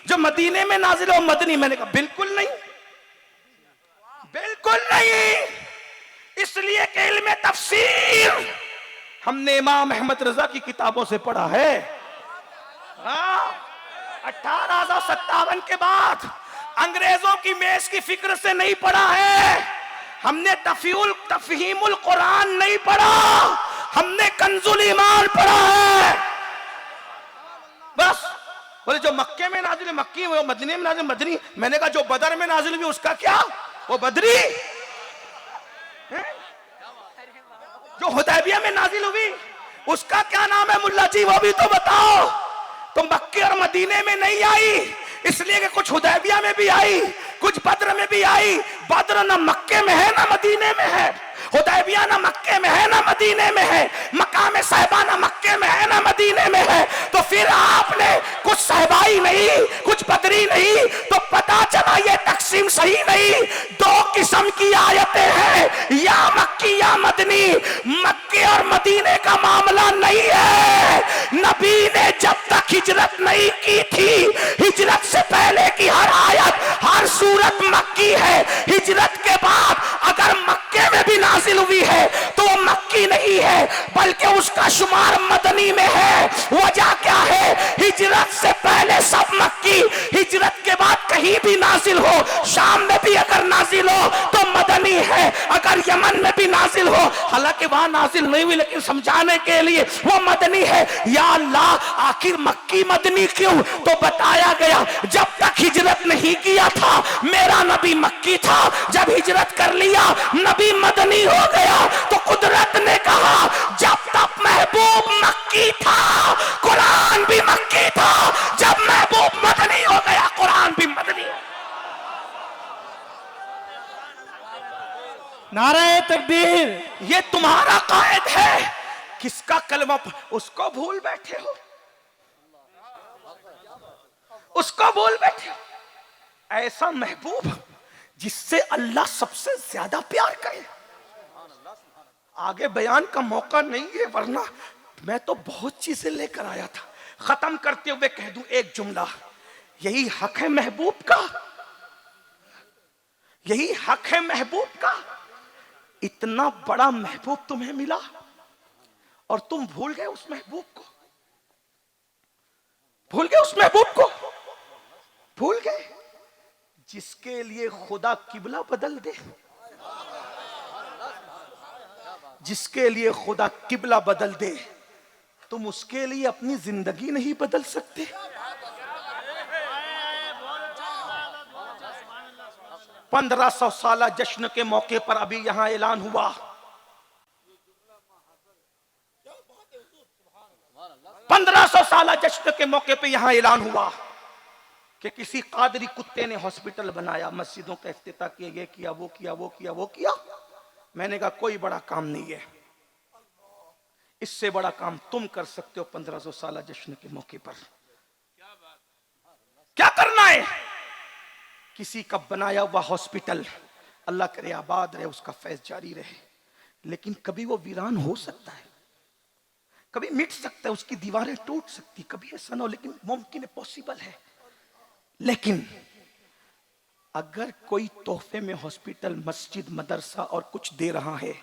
जो मदीने में नाजिल हुआ वो मदनी। मैंने कहा बिल्कुल नहीं, बिल्कुल नहीं। इसलिए कि इल्म तफसीर हमने इमाम अहमद रजा की किताबों से पढ़ा है। 1857 के बाद अंग्रेजों की मेज की फिक्र से नहीं पढ़ा है। हमने तफहीमुल कुरान नहीं पढ़ा, हमने कंजुल ईमान पढ़ा है। बस बोले जो मक्के में नाजिल मक्की, वो मदीने में नाजिल मदनी। मैंने कहा जो बदर में नाजिल हुई उसका क्या, वो बदरी? जो हुदैबिया में नाजिल हुई उसका क्या नाम है मुल्ला जी, वो भी तो बताओ। तो मक्के और मदीने में नहीं आई, इसलिए कि कुछ हुदैबिया में भी आई, कुछ बद्र में भी आई। बद्र ना मक्के में है ना मदीने में है, हुदैबिया ना मक्के में है ना मदीने में है, मकाम साहिबा ना मक्के में है ना मदीने में है। तो फिर आपने कुछ साहिबाई नहीं, कुछ बदरी नहीं, तो पता चला ये तकसीम सही नहीं। 2 किस्म की आयतें हैं, या मक्की या मदनी। मक्के और मदीने का मामला नहीं है। नबी ने जब तक हिजरत नहीं की थी, हिजरत से पहले की हर आयत हर सूरत मक्की है। हिजरत के बाद अगर मक्के में भी नाजिल हुई है तो वो मक्की नहीं है, बल्कि उसका शुमार मदनी में है। वजह क्या है? हिजरत से पहले सब मक्की, हिजरत के बाद कहीं भी नाजिल हो, शाम में भी अगर नाजिल हो तो मदनी है, अगर यमन में भी नाजिल हो, हालांकि वहां नाजिल नहीं हुई लेकिन समझाने के लिए वो मदनी है। या अल्लाह, आखिर मक्की मदनी क्यों? तो बताया गया जब तक हिजरत नहीं किया था मेरा नबी मक्की था, जब हिजरत कर लिया नबी मदनी हो गया। तो कुदरत ने कहा जब तक महबूब मक्की था कुरान भी मक्की था, जब महबूब मदनी हो गया कुरान भी मदनी। नारे तकबीर। ये तुम्हारा कायद है, किसका कलमा उसको भूल बैठे हो, उसको भूल बैठे हो। ऐसा महबूब जिससे अल्लाह सबसे ज्यादा प्यार करे। आगे बयान का मौका नहीं है, वरना मैं तो बहुत चीजें लेकर आया था। खत्म करते हुए कह दूं एक जुमला, यही हक है महबूब का, यही हक है महबूब का। इतना बड़ा महबूब तुम्हें मिला और तुम भूल गए उस महबूब को, भूल गए उस महबूब को, भूल गए जिसके लिए खुदा किबला बदल दे, जिसके लिए खुदा किबला बदल दे, तुम उसके लिए अपनी जिंदगी नहीं बदल सकते। 1500 साल जश्न के मौके पर अभी यहां ऐलान हुआ, 1500 साल जश्न के मौके पर यहां ऐलान हुआ कि किसी कादरी कुत्ते ने हॉस्पिटल बनाया, मस्जिदों का इफ्तिताह किया, ये किया, वो किया, वो किया, वो किया। मैंने कहा कोई बड़ा काम नहीं है, इससे बड़ा काम तुम कर सकते हो 1500 साल जश्न के मौके पर। क्या करना है? किसी का बनाया हुआ हॉस्पिटल, अल्लाह करे आबाद रहे, उसका फैज जारी रहे, लेकिन कभी वो वीरान हो सकता है, कभी मिट सकता है, उसकी दीवारें टूट सकती, कभी ऐसा ना हो, लेकिन मुमकिन है, पॉसिबल है। लेकिन अगर कोई तोहफे में हॉस्पिटल, मस्जिद, मदरसा और कुछ दे रहा है,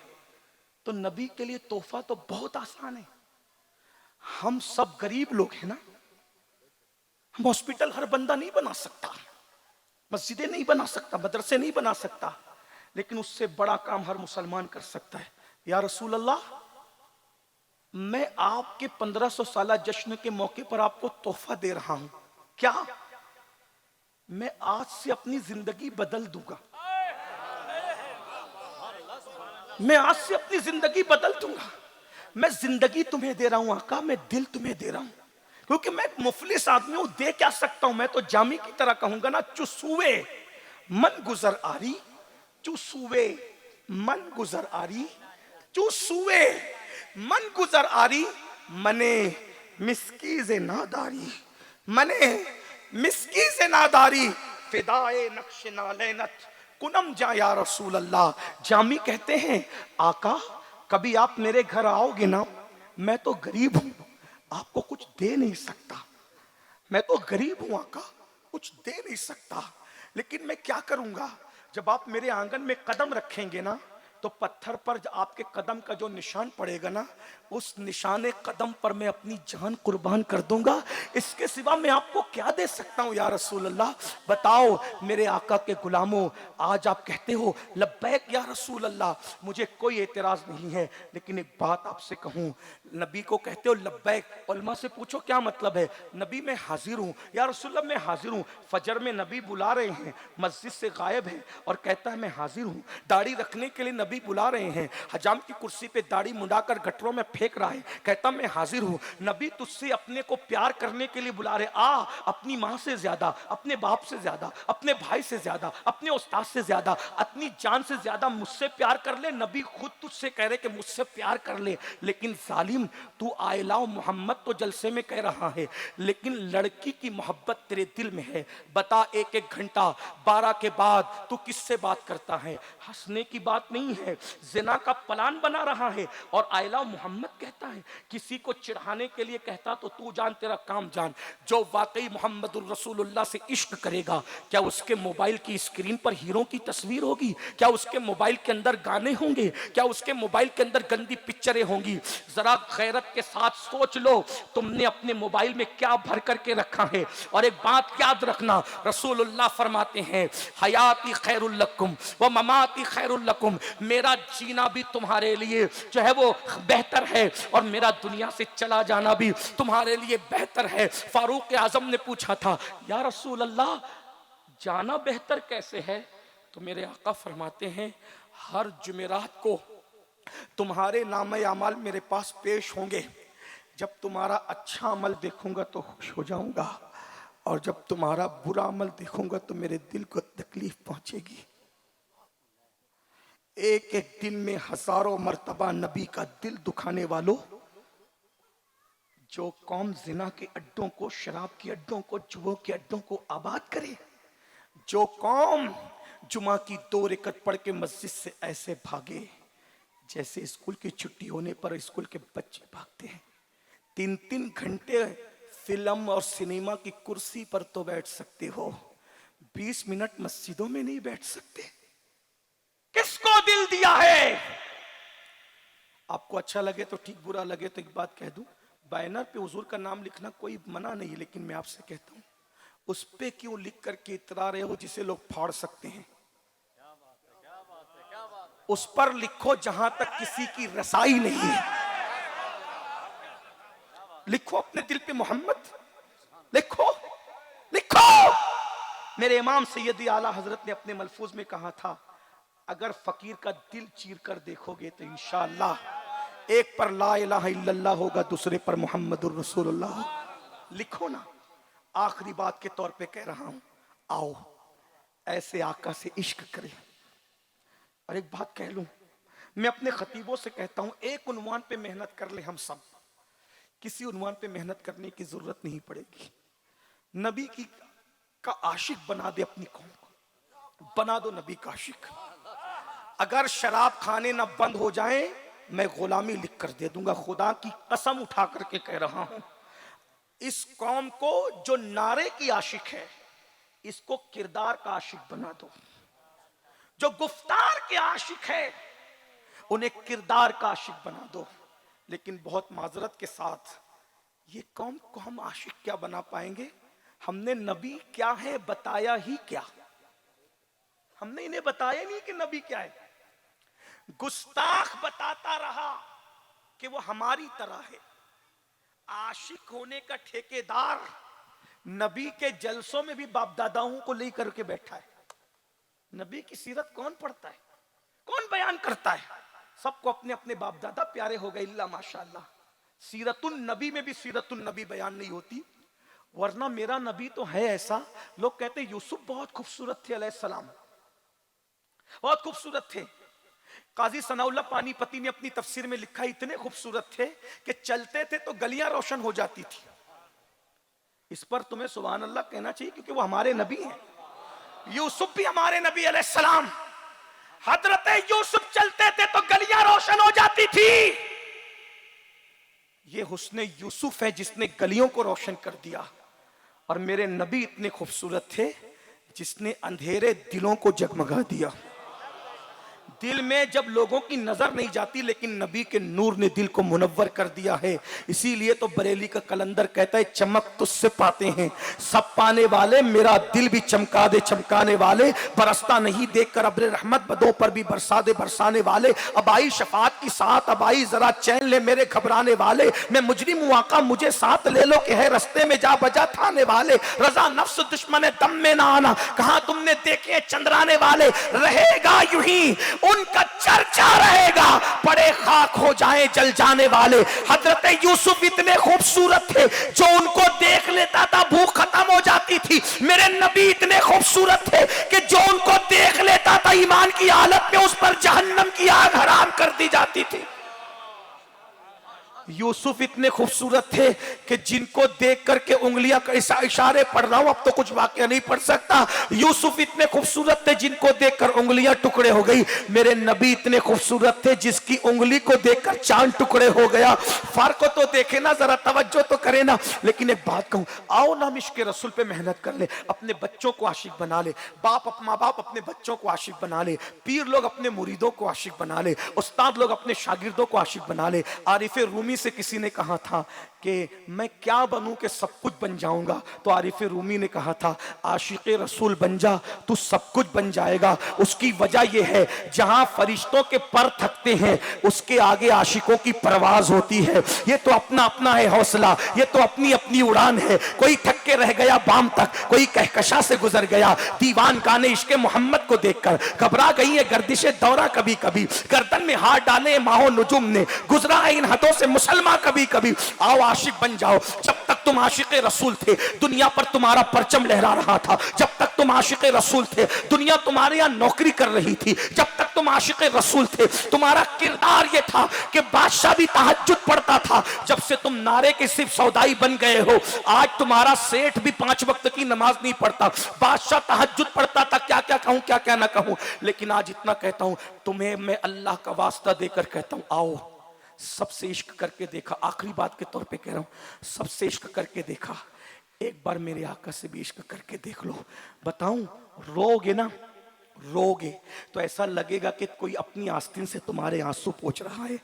तो नबी के लिए तोहफा तो बहुत आसान है। हम सब गरीब लोग हैं ना, हम हॉस्पिटल हर बंदा नहीं बना सकता, मस्जिदें नहीं बना सकता, मदरसे नहीं बना सकता, लेकिन उससे बड़ा काम हर मुसलमान कर सकता है। या रसूल अल्लाह, मैं आपके 1500 साल जश्न के मौके पर आपको तोहफा दे रहा हूं, क्या मैं आज से अपनी जिंदगी बदल दूंगा? मैं आज से अपनी जिंदगी बदल दूंगा। मैं जिंदगी तुम्हें दे रहा हूं आका, मैं दिल तुम्हें दे रहा हूं, क्योंकि मैं एक मुफलिस आदमी हूं, दे क्या सकता हूं? मैं तो जामी की तरह कहूंगा ना, चुसूवे मन गुजर आरी, चुसूवे मन गुजर आरी, चुसूवे मन गुजर आरी, मने मिस्की से नादारी, मने मिस्की से नादारी, फिदाए नक्श नालैनत कुनम जा या रसूल अल्लाह। जामी कहते हैं आका, कभी आप मेरे घर आओगे ना, मैं तो गरीब हूं, आपको कुछ दे नहीं सकता, मैं तो गरीब हूं आका, कुछ दे नहीं सकता, लेकिन मैं क्या करूंगा, जब आप मेरे आंगन में कदम रखेंगे ना, तो पत्थर पर आपके कदम का जो निशान पड़ेगा ना, उस निशाने कदम पर मैं अपनी जान कुर्बान कर दूंगा। इसके सिवा मैं आपको क्या दे सकता हूं या रसूल अल्लाह? बताओ मेरे आका के गुलामों, आज आप कहते हो लब्बैक या रसूल अल्लाह, मुझे कोई एतराज नहीं है, लेकिन एक बात आपसे कहूं, नबी को कहते हो लब्बैक, उलमा से पूछो क्या मतलब है? नबी मैं हाजिर हूं या रसूल अल्लाह, मैं हाजिर हूं। फजर में नबी बुला रहे हैं, मस्जिद से गायब है और कहता है मैं हाजिर हूं। दाढ़ी रखने के लिए नबी बुला रहे हैं, हजाम की कुर्सी पे दाढ़ी मुंडाकर गटरों में फेंक रहा है, कहता मैं हाजिर हूं। नबी तुझसे अपने को प्यार करने के लिए बुला रहे, आ अपनी माँ से ज्यादा, अपने बाप से ज्यादा, अपने भाई से ज्यादा, अपने उस्ताद से ज्यादा, अपनी जान से ज्यादा मुझसे प्यार कर ले। नबी खुद तुझसे कह रहे कि मुझसे प्यार कर ले, लेकिन जालिम तू आयला मोहम्मद तो जलसे में कह रहा है, लेकिन लड़की की मोहब्बत तेरे दिल में है। बता एक एक घंटा 12 के बाद तू किससे बात करता है? हंसने की बात नहीं है, जिना का प्लान बना रहा है। और आयला मोहम्मद कहता है, किसी को चिढ़ाने के लिए कहता तो तू जान तेरा काम जान। जो वाकई मोहम्मदुर रसूलुल्लाह से इश्क करेगा, क्या उसके मोबाइल की स्क्रीन पर हीरो की तस्वीर होगी? क्या उसके मोबाइल के अंदर गाने होंगे? क्या उसके मोबाइल के अंदर गंदी पिक्चरें होंगी? जरा गैरत के साथ सोच लो, तुमने अपने मोबाइल में क्या भर करके रखा है। और एक बात याद रखना, रसूलुल्लाह फरमाते हैं हयाती खैरुल लकुम व ममाती खैरुल लकुम, मेरा जीना भी तुम्हारे लिए जो है वो बेहतर है, और मेरा दुनिया से चला जाना भी तुम्हारे लिए बेहतर है। फारूक आजम ने पूछा था, या रसूल अल्लाह जाना बेहतर कैसे है? तो मेरे आका फरमाते हैं, हर जुमेरात को तुम्हारे नामे अमाल मेरे पास पेश होंगे, जब तुम्हारा अच्छा अमल देखूंगा तो खुश हो जाऊंगा, और जब तुम्हारा बुरा अमल देखूंगा तो मेरे दिल को तकलीफ पहुंचेगी। एक एक दिन में हजारों मर्तबा नबी का दिल दुखाने वालों, जो कौम जिना के अड्डों को, शराब के अड्डों को, जुओं के अड्डों को आबाद करे, जो कौम जुमा की 2 रकअत पढ़ के मस्जिद से ऐसे भागे जैसे स्कूल की छुट्टी होने पर स्कूल के बच्चे भागते हैं। 3-3 घंटे फिल्म और सिनेमा की कुर्सी पर तो बैठ सकते हो, 20 मिनट मस्जिदों में नहीं बैठ सकते। किसको दिल दिया है? आपको अच्छा लगे तो ठीक, बुरा लगे तो एक बात कह दूं, बैनर पे हुजूर का नाम लिखना कोई मना नहीं, लेकिन मैं आपसे कहता हूं, उस पे क्यों लिख करके इतरा रहे हो जिसे लोग फाड़ सकते हैं? उस पर लिखो जहां तक किसी की रसाई नहीं है। लिखो अपने दिल पे मोहम्मद, लिखो लिखो। मेरे इमाम सैयदी आला हजरत ने अपने मलफूज में कहा था, अगर फकीर का दिल चीर कर देखोगे तो इंशाअल्लाह एक पर ला इलाहा इल्लल्लाह होगा, दूसरे पर मोहम्मदुर रसूलुल्लाह। लिखो ना, आखिरी बात के तौर पे कह रहा हूं, आओ ऐसे आका से इश्क करें। और एक बात कह लूं, मैं अपने खतीबों से कहता हूं, एक उन्वान पे मेहनत कर ले हम सब, किसी उन्वान पे मेहनत करने की जरूरत नहीं पड़ेगी। नबी की का आशिक बना दे अपनी कौम को, बना दो नबी का आशिक। अगर शराब खाने ना बंद हो जाए, मैं गुलामी लिख कर दे दूंगा। खुदा की कसम उठा करके कह रहा हूं, इस कौम को जो नारे की आशिक है, इसको किरदार का आशिक बना दो। जो गुफ्तार के आशिक है, उन्हें किरदार का आशिक बना दो। लेकिन बहुत माजरत के साथ ये कौम को हम आशिक क्या बना पाएंगे? हमने नबी क्या है बताया ही क्या? हमने इन्हें बताया नहीं कि नबी क्या है। गुस्ताख बताता रहा कि वो हमारी तरह है। आशिक होने का ठेकेदार नबी के जलसों में भी बाप दादाओं को लेकर के बैठा है। नबी की सीरत कौन पढ़ता है, कौन बयान करता है? सबको अपने अपने बाप दादा प्यारे हो गए, इल्ला माशाअल्लाह। सीरतुन नबी में भी सीरतुन नबी बयान नहीं होती। वरना मेरा नबी तो है ऐसा, लोग कहते यूसुफ बहुत खूबसूरत थे अलैहिस्सलाम, बहुत खूबसूरत थे। काजी सनाउल्लाह पानीपती ने अपनी तफसीर में लिखा, इतने खूबसूरत थे कि चलते थे तो गलियां रोशन हो जाती थी। इस पर तुम्हें सुभान अल्लाह कहना चाहिए, क्योंकि वो हमारे नबी हैं। यूसुफ भी हमारे नबी अलैहिस्सलाम। हजरत यूसुफ चलते थे तो गलियां रोशन हो जाती थी। ये हुस्ने यूसुफ है जिसने गलियों को रोशन कर दिया। और मेरे नबी इतने खूबसूरत थे जिसने अंधेरे दिलों को जगमगा दिया। दिल में जब लोगों की नजर नहीं जाती, लेकिन नबी के नूर ने दिल को मुनव्वर कर दिया है। इसीलिए तो बरेली का कलंदर कहता है, चमक तुझसे पाते हैं सब पाने वाले, मेरा दिल भी चमका दे चमकाने वाले। बरसता नहीं देखकर अब्र रहमत, बदों पर भी बरसा दे बरसाने वाले। अब आई शफात की साथ, अब आई जरा चैन ले मेरे घबराने वाले। मैं मुजरिम हूं आका मुझे साथ ले लो, कि है रस्ते में जा बजा थाने वाले। रजा नफ्स दुश्मन दम में ना आना, कहां तुमने देखे चंद्राने वाले। रहेगा यूं ही उनका चर्चा रहेगा, पड़े खाक हो जाए जल जाने वाले। हजरत यूसुफ इतने खूबसूरत थे, जो उनको देख लेता था भूख खत्म हो जाती थी। मेरे नबी इतने खूबसूरत थे कि जो उनको देख लेता था ईमान की हालत में उस पर जहन्नम की आग हराम कर दी जाती थी। यूसुफ इतने खूबसूरत थे कि जिनको देख करके उंगलियां इशारे पढ़ रहा हूं, अब तो कुछ वाकया नहीं पढ़ सकता। यूसुफ इतने खूबसूरत थे जिनको देखकर उंगलियां टुकड़े हो गई। मेरे नबी इतने खूबसूरत थे जिसकी उंगली को देखकर चांद टुकड़े हो गया। फर्क तो देखे ना, जरा तवज्जो तो करे ना। लेकिन एक बात कहूं, आओ ना इश्क़ रसूल पे मेहनत कर ले, अपने बच्चों को आशिक बना ले। माँ बाप अपने बच्चों को आशिक बना ले, पीर लोग अपने मुरीदों को आशिक बना ले, उस्ताद लोग अपने शागिर्दों को आशिक बना ले। आरिफ रूमी से किसी ने कहा था कि मैं क्या बनूं कि सब कुछ बन जाऊंगा, तो आरिफ रूमी ने कहा था, आशिक़ रसूल बन जा, तू सब कुछ बन जाएगा। उसकी वजह यह है, जहां फरिश्तों के पर थकते हैं उसके आगे आशिकों की परवाज होती है। ये तो अपना अपना है हौसला, ये तो अपनी अपनी उड़ान है। कोई थक के रह गया बाम तक, कोई कहकशा से गुजर गया। दीवान गाने इश्क़ मोहम्मद को देखकर घबरा गई है गर्दिशे दौरा कभी कभी। गर्दन में हाथ डाले माहो नुजुम ने, गुजरा इन हदों से मुसलमान कभी कभी। आओ आशिक बन जाओ। जब तक तुम आशिक रसूल थे, दुनिया पर तुम्हारा परचम लहरा रहा था। जब तक तुम आशिक रसूल थे, दुनिया तुम्हारे यहां नौकरी कर रही थी। जब तक तुम आशिक रसूल थे, तुम्हारा किरदार यह था कि बादशाह भी तहज्जुद पढ़ता था। जब से तुम नारे के सिर्फ सौदाई बन गए हो, आज तुम्हारा सेठ भी 5 वक्त की नमाज नहीं पढ़ता। बादशाह तहज्जुद पढ़ता था। क्या क्या कहूं, क्या क्या ना कहूं, लेकिन आज इतना कहता हूं, तुम्हें मैं अल्लाह का वास्ता देकर कहता हूं, आओ सबसे इश्क करके देखा। आखिरी बात के तौर पे कह रहा हूं, सबसे इश्क करके देखा। एक बार मेरे आका से भी इश्क करके देख लो। बताऊं, रोगे ना, रोगे तो ऐसा लगेगा कि कोई अपनी आस्तीन से तुम्हारे आंसू पोंछ रहा है।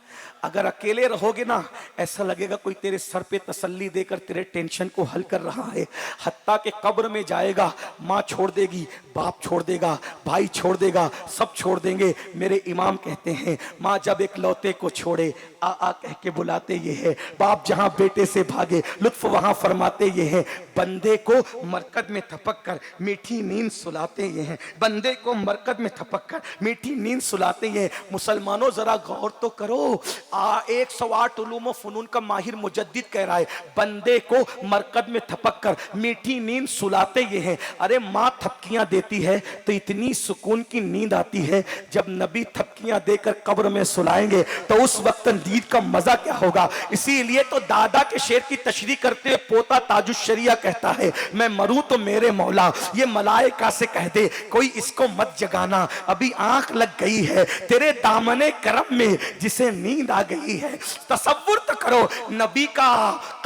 अगर अकेले रहोगे ना, ऐसा लगेगा कोई तेरे सर पे तसल्ली देकर तेरे टेंशन को हल कर रहा है। हत्ता के कब्र में जाएगा, माँ छोड़ देगी, बाप छोड़ देगा, भाई छोड़ देगा, सब छोड़ देंगे। मेरे इमाम कहते हैं, माँ जब एक लौते को छोड़े आ आ कह के बुलाते ये है। बाप जहां बेटे से भागे लुत्फ वहां फरमाते ये हैं। बंदे को मरकद में थपक कर मीठी नींद सुलाते ये हैं। बंदे को मरकद में थपक कर मीठी नींद सुलाते हैं। मुसलमानों जरा गौर तो करो, 108 उलूम व फनून का माहिर मुजद्दिद कह रहा है बंदे को मरकद में थपक कर मीठी नींद सुलाते ये हैं। अरे माँ थपकियां देती है तो इतनी सुकून की नींद आती है, जब नबी थपकियां देकर कब्र में सुलाएंगे तो उस वक्त नींद का मजा क्या होगा। इसीलिए तो दादा के शेर की तशरीह करते हुए पोता ताजुश्शरिया कहता है, मैं मरूं तो मेरे मौला ये मलाइका से कह दे कोई इसको मत जगाना, अभी आंख लग गई है तेरे दामने करम में जिसे नींद आ गई है। तसव्वुर तो करो नबी का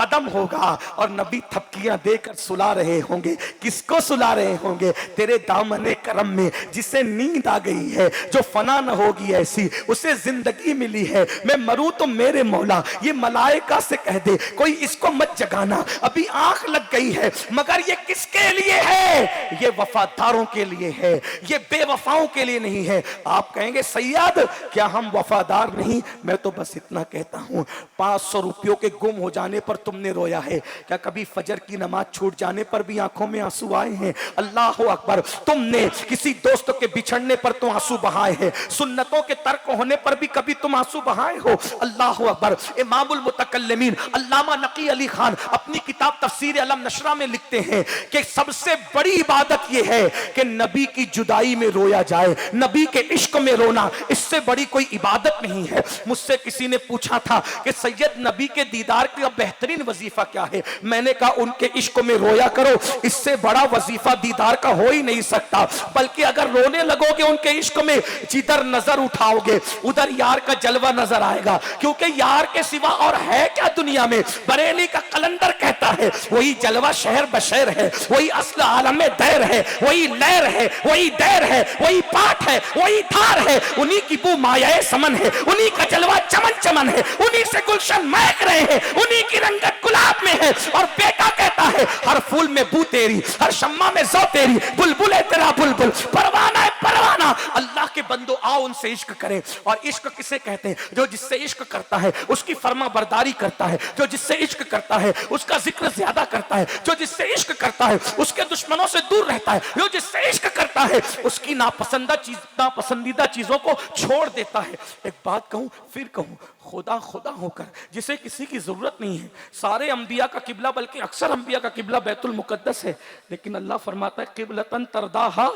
कदम होगा और नबी थपकियां देकर सुला रहे होंगे। किसको सुला रहे होंगे? तेरे दामने करम में जिसे नींद आ गई है, जो फना न होगी ऐसी उसे जिंदगी मिली है। मैं मरूं तो मेरे मौला ये मलाइका से कह दे कोई इसको मत जगाना, अभी आंख लग गई है। मगर ये किसके लिए है? ये वफादारों के लिए है, ये बेवफाओं के लिए नहीं है। आप कहेंगे सैयद क्या हम वफादार नहीं? मैं तो बस इतना कहता हूं, 500 रुपयों के गुम हो जाने पर तुमने रोया है क्या? कभी फजर की नमाज छूट जाने पर भी आंखों में आंसू आए हैं? अल्लाह अकबर। तुमने किसी दोस्त के बिछड़ने पर तो आंसू बहाए हैं, सुन्नतों के तर्क होने पर भी कभी तुम आंसू बहाए हो? अल्लाह अकबर। इमामुल मुतकल्लिमीन अल्लामा नकी अली खान अपनी किताब तफसीर अलम नशरा में लिखते हैं कि सबसे बड़ी इबादत यह है कि नबी की जुदाई में रोया जाए, नबी के इश्क में रोना, इससे बड़ी कोई इबादत नहीं है। मुझसे किसी ने पूछा था कि सैयद नबी के दीदार का बेहतरीन वजीफा क्या है? मैंने कहा उनके इश्क में रोया करो, इससे बड़ा वजीफा दीदार का हो ही नहीं सकता। बल्कि अगर रोने लगोगे उनके इश्क में, जिधर नजर उठाओगे उधर यार का जलवा नजर आएगा, क्योंकि यार के सिवा और है क्या दुनिया में। बरेली का कलंदर कहता है वही जलवा शहर बशर है, वही असल आलम दैर है, वही लहर है, वही दैर है, वही पाठ है, वही धार है, उन्हीं की बू मायाए समन है, उन्हीं का जलवा चमन चमन है, उन्हीं से गुलशन महक रहे हैं, उन्हीं की रंगत गुलाब में है। और बेटा कहता है हर फूल में बू तेरी, हर शम्मा में ज़ौ तेरी, बुलबुल है तेरा बुलबुल, परवाना है परवाना। अल्लाह के बंदो आओ उनसे इश्क करें। और इश्क किसे कहते हैं? जो जिससे इश्क करता है उसकी फर्मा बरदारी करता है, जो जिससे इश्क करता है उसका जिक्र ज्यादा करता है, जो जिससे इश्क करता है उसके दुश्मनों से दूर रहता है, जो जिससे इश्क करता है उसकी नापसंदीदा चीजों को छोड़ देता है। एक बात कहूं फिर कहूं, खुदा खुदा होकर जिसे किसी की जरूरत नहीं है, सारे अंबिया का किबला बल्कि अक्सर अंबिया का किबला बैतुल मुकद्दस है, लेकिन अल्लाह फरमाता है किबलतन तरदाहा।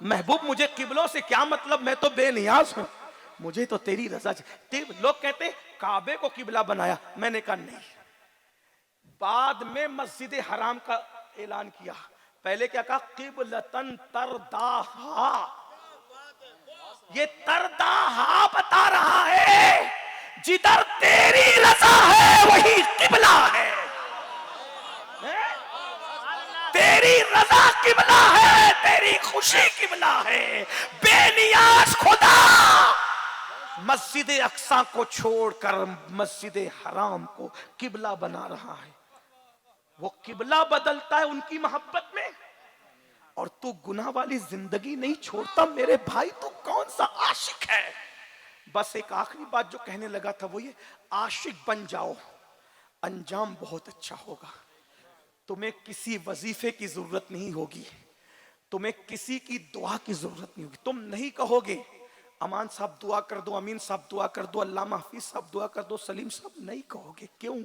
महबूब मुझे किबलों से क्या मतलब, मैं तो बेनियाज हूं, मुझे तो तेरी रजा चाहिए। लोग कहते हैं काबे को किबला बनाया, मैंने कहा नहीं। बाद में मस्जिद हराम का ऐलान किया, पहले क्या कहा? किबलतन तरदाहा। ये तरदाहा बता रहा है जिधर तेरी रजा है वही किबला है। तेरी रजा किबला है, तेरी खुशी किबला है। बेनियाज खुदा मस्जिद अक्सा को छोड़कर मस्जिद हराम को किबला बना रहा है। वो किबला बदलता है उनकी मोहब्बत में, और तू गुनाह वाली जिंदगी नहीं छोड़ता। मेरे भाई तू कौन सा आशिक है? बस एक आखिरी बात जो कहने लगा था वो ये, आशिक बन जाओ, अंजाम बहुत अच्छा होगा। तुम्हें किसी वजीफे की जरूरत नहीं होगी, तुम्हें किसी की दुआ की जरूरत नहीं होगी। तुम नहीं कहोगे अमान साहब दुआ कर दो, अमीन साहब दुआ कर दो, अल्लामा हाफिज साहब दुआ कर दो, सलीम साहब, नहीं कहोगे। क्यों?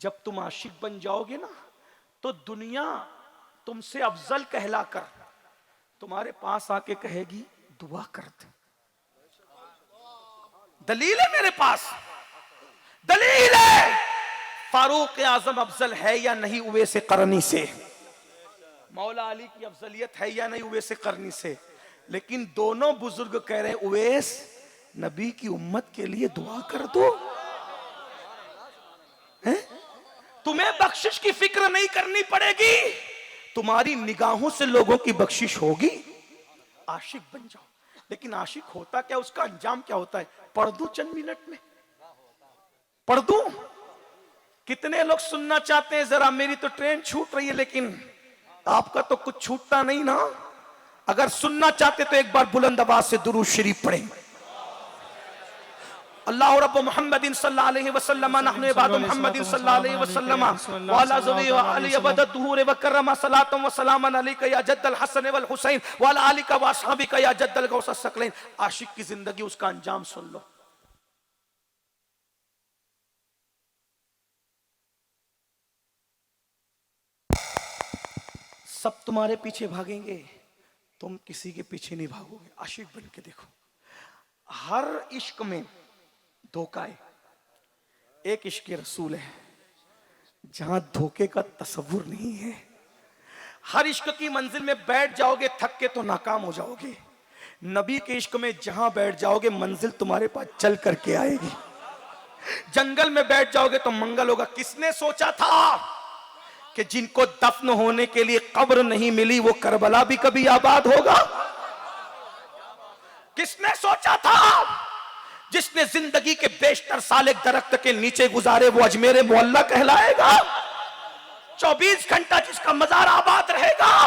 जब तुम आशिक बन जाओगे ना तो दुनिया तुमसे अफजल कहलाकर तुम्हारे पास आके कहेगी दुआ कर दे। दलील है मेरे पास, दलील है। फारूक आजम अफजल है या नहीं उवैस करनी से? मौला अली की अफजलियत है या नहीं उवैस करनी से? लेकिन दोनों बुजुर्ग कह रहे हैं उवैस नबी की उम्मत के लिए दुआ कर दो। है? तुम्हें बख्शिश की फिक्र नहीं करनी पड़ेगी, तुम्हारी निगाहों से लोगों की बख्शिश होगी। आशिक बन जाओ। लेकिन आशिक होता क्या, उसका अंजाम क्या होता है? पढ़ दूं चंद मिनट में, पढ़ दूं? कितने लोग सुनना चाहते हैं? जरा मेरी तो ट्रेन छूट रही है, लेकिन आपका तो कुछ छूटता नहीं ना। अगर सुनना चाहते तो एक बार बुलंद आवाज से दुरूद शरीफ पढ़ें। अल्लाह रब्ब मुहम्मदिन सल्लल्लाहु अलैहि वसल्लम नहनु इबादु मुहम्मदिन सल्लल्लाहु अलैहि वसल्लम व अला ज़वी व अली अबद दुहूर व करम सलातम व सलामन अलैका या जद्दल हसन वल हुसैन व अला आलिका व असहाबिका या जद्दल गौस सकलैन। आशिक की जिंदगी, उसका अंजाम सुन लो। सब तुम्हारे पीछे भागेंगे, तुम किसी के पीछे नहीं भागोगे। आशिक बन के देखो, हर इश्क में धोखा है, एक इश्क रसूल है जहां धोखे का तस्वुर नहीं है। हर इश्क की मंजिल में बैठ जाओगे थक के तो नाकाम हो जाओगे। नबी के इश्क में जहां बैठ जाओगे मंजिल तुम्हारे पास चल करके आएगी। जंगल में बैठ जाओगे तो मंगल होगा। किसने सोचा था कि जिनको दफन होने के लिए कब्र नहीं मिली वो करबला भी कभी आबाद होगा? किसने सोचा था जिसने जिंदगी के बेशतर साल एक दरख्त के नीचे गुजारे वो अजमेर मोहल्ला कहलाएगा? 24 घंटा जिसका मजार आबाद रहेगा?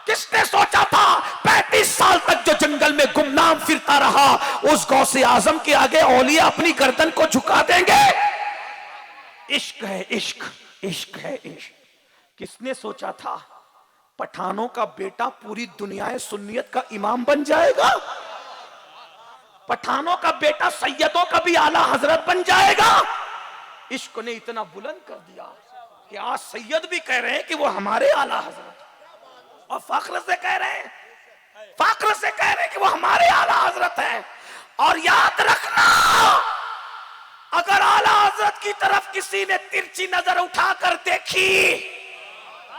किसने सोचा था 35 साल तक जो जंगल में गुमनाम फिरता रहा उस गौसे आजम के आगे औलिया अपनी गर्दन को झुका देंगे? इश्क है इश्क, इश्क है इश्क। किसने सोचा था पठानों का बेटा पूरी दुनिया सुन्नियत का इमाम बन जाएगा? पठानों का बेटा सैयदों का भी आला हजरत बन जाएगा? इश्क ने इतना बुलंद कर दिया कि आज सैयद भी कह रहे हैं कि वो हमारे आला हजरत, और फख्र से कह रहे हैं, फख्र से कह रहे हैं कि वो हमारे आला हजरत हैं। और याद रखना, अगर आला हजरत की तरफ किसी ने तिरछी नजर उठाकर देखी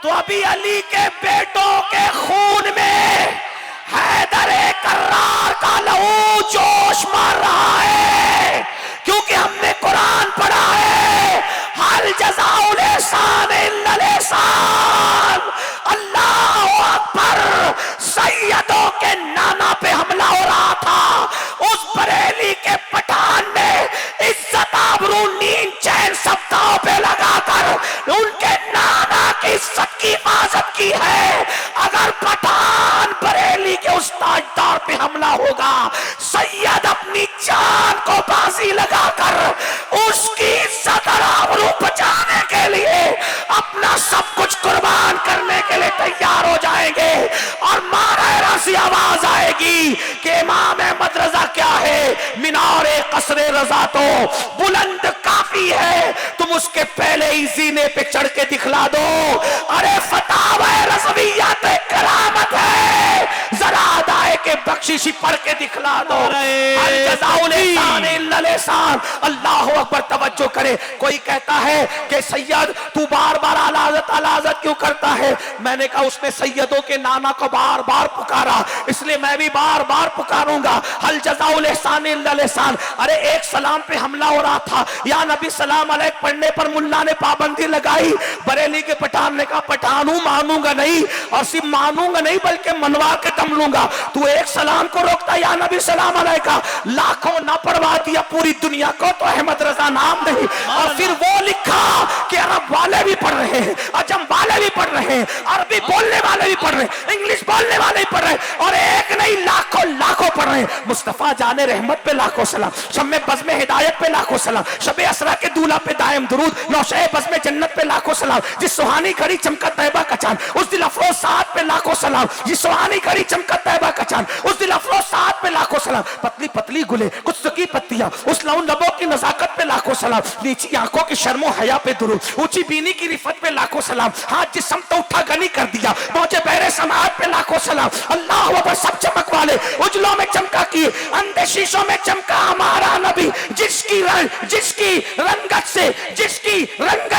तो अभी अली के बेटों के खून में हैदर कर्रार का लहू जोश मार रहा है, क्योंकि हमने कुरान पढ़ा है, हल जज़ाउल एहसान इल्लल एहसान। अल्लाहु अकबर। सैयदों के नाना पे हमला हो रहा था, उस बरेली के पठान ने इज्जत आबरू नींद चैन सब दांव पे लगाकर उनके नाना की इज्जत की हिफाजत की है। अगर पठान बरेली के उस ताजदार पे हमला होगा, सैयद अपनी जान को बाजी लगाकर उसकी इज्जत और आबरू बचाने के लिए अपना सब कुछ कुर्बान करने के लिए तैयार हो जाएंगे। और मारा रासी आवाज आएगी कि इमाम अहमद रजा क्या है, मीनारे कसरे रजा तो बुलंद काफी है, तुम उसके पहले ही जीने पे चढ़ के दिखला दो। अरे फतावा रज़विय्या तो करामत है, जरा अदाए के बख्शिशी पढ़ के दिखला दो। अल जज़ाउल एहसान इल्लल एहसान। अल्लाहु अकबर। तवज्जो करे। कोई कहता है कि सैयद तू बार बार आला हज़रत क्यों करता है? मैंने कहा उसने सैयदों के नाना को बार बार पुकारा, इसलिए मैं भी बार बार पुकारूंगा। हल जज़ाउल एहसान इल्लल एहसान। अरे एक सलाम पे हमला हो रहा था, या नबी सलाम अलैक पढ़ने पर मुल्ला ने पाबंदी लगाई। बरेली के पठान ने कहा पठानू मानूंगा नहीं, और सिर्फ मानूंगा नहीं बल्कि मनवा के दम लूंगा। तू एक सलाम को रोकता या नबी सलाम अलैका, लाखों ना पढ़वा दिया पूरी दुनिया को तो अहमद रजा नाम नहीं। और फिर वो लिखा कि अरब वाले भी पढ़ रहे हैं, अजम वाले भी पढ़ रहे हैं, अरबी बोलने वाले भी पढ़ रहे हैं, इंग्लिश बोलने वाले भी पढ़ रहे हैं, और एक नहीं लाखों लाखों पढ़ रहे हैं। मुस्तफा जाने रहमत पे लाखों सलाम, शम्मे बज़्म हिदायत पे लाखों सलाम, शबे असरा के दूल्हा पे दायम दुरूद, नौशे बज़्म जन्नत पे लाखों सलाम, जिस सुहानी घड़ी चमका तैयबा का चांद उस दिल अफरोज साथ पे लाखों सलाम, जिस सुहानी घड़ी चमका तैयबा का चांद उस दिल अफरोज साथ पे लाखों सलाम। पतली पतली गुले कुछ सुखी पत्तियां उस लौन लबों की नजाकत पे लाखों सलाम, नीची आंखों की शर्मो हया पे दुरूद, ऊंची बीनी की रिफत पे लाखों सलाम, हाथ जिस्म तो उठा गनी कर दिया पहुंचे बहरे समात पे लाखों सलाम। अल्लाह अकबर। सब चमक वाले उजलों में चमका किए, अंधे शीशों में चमका हमारा नबी, जिसकी रंगत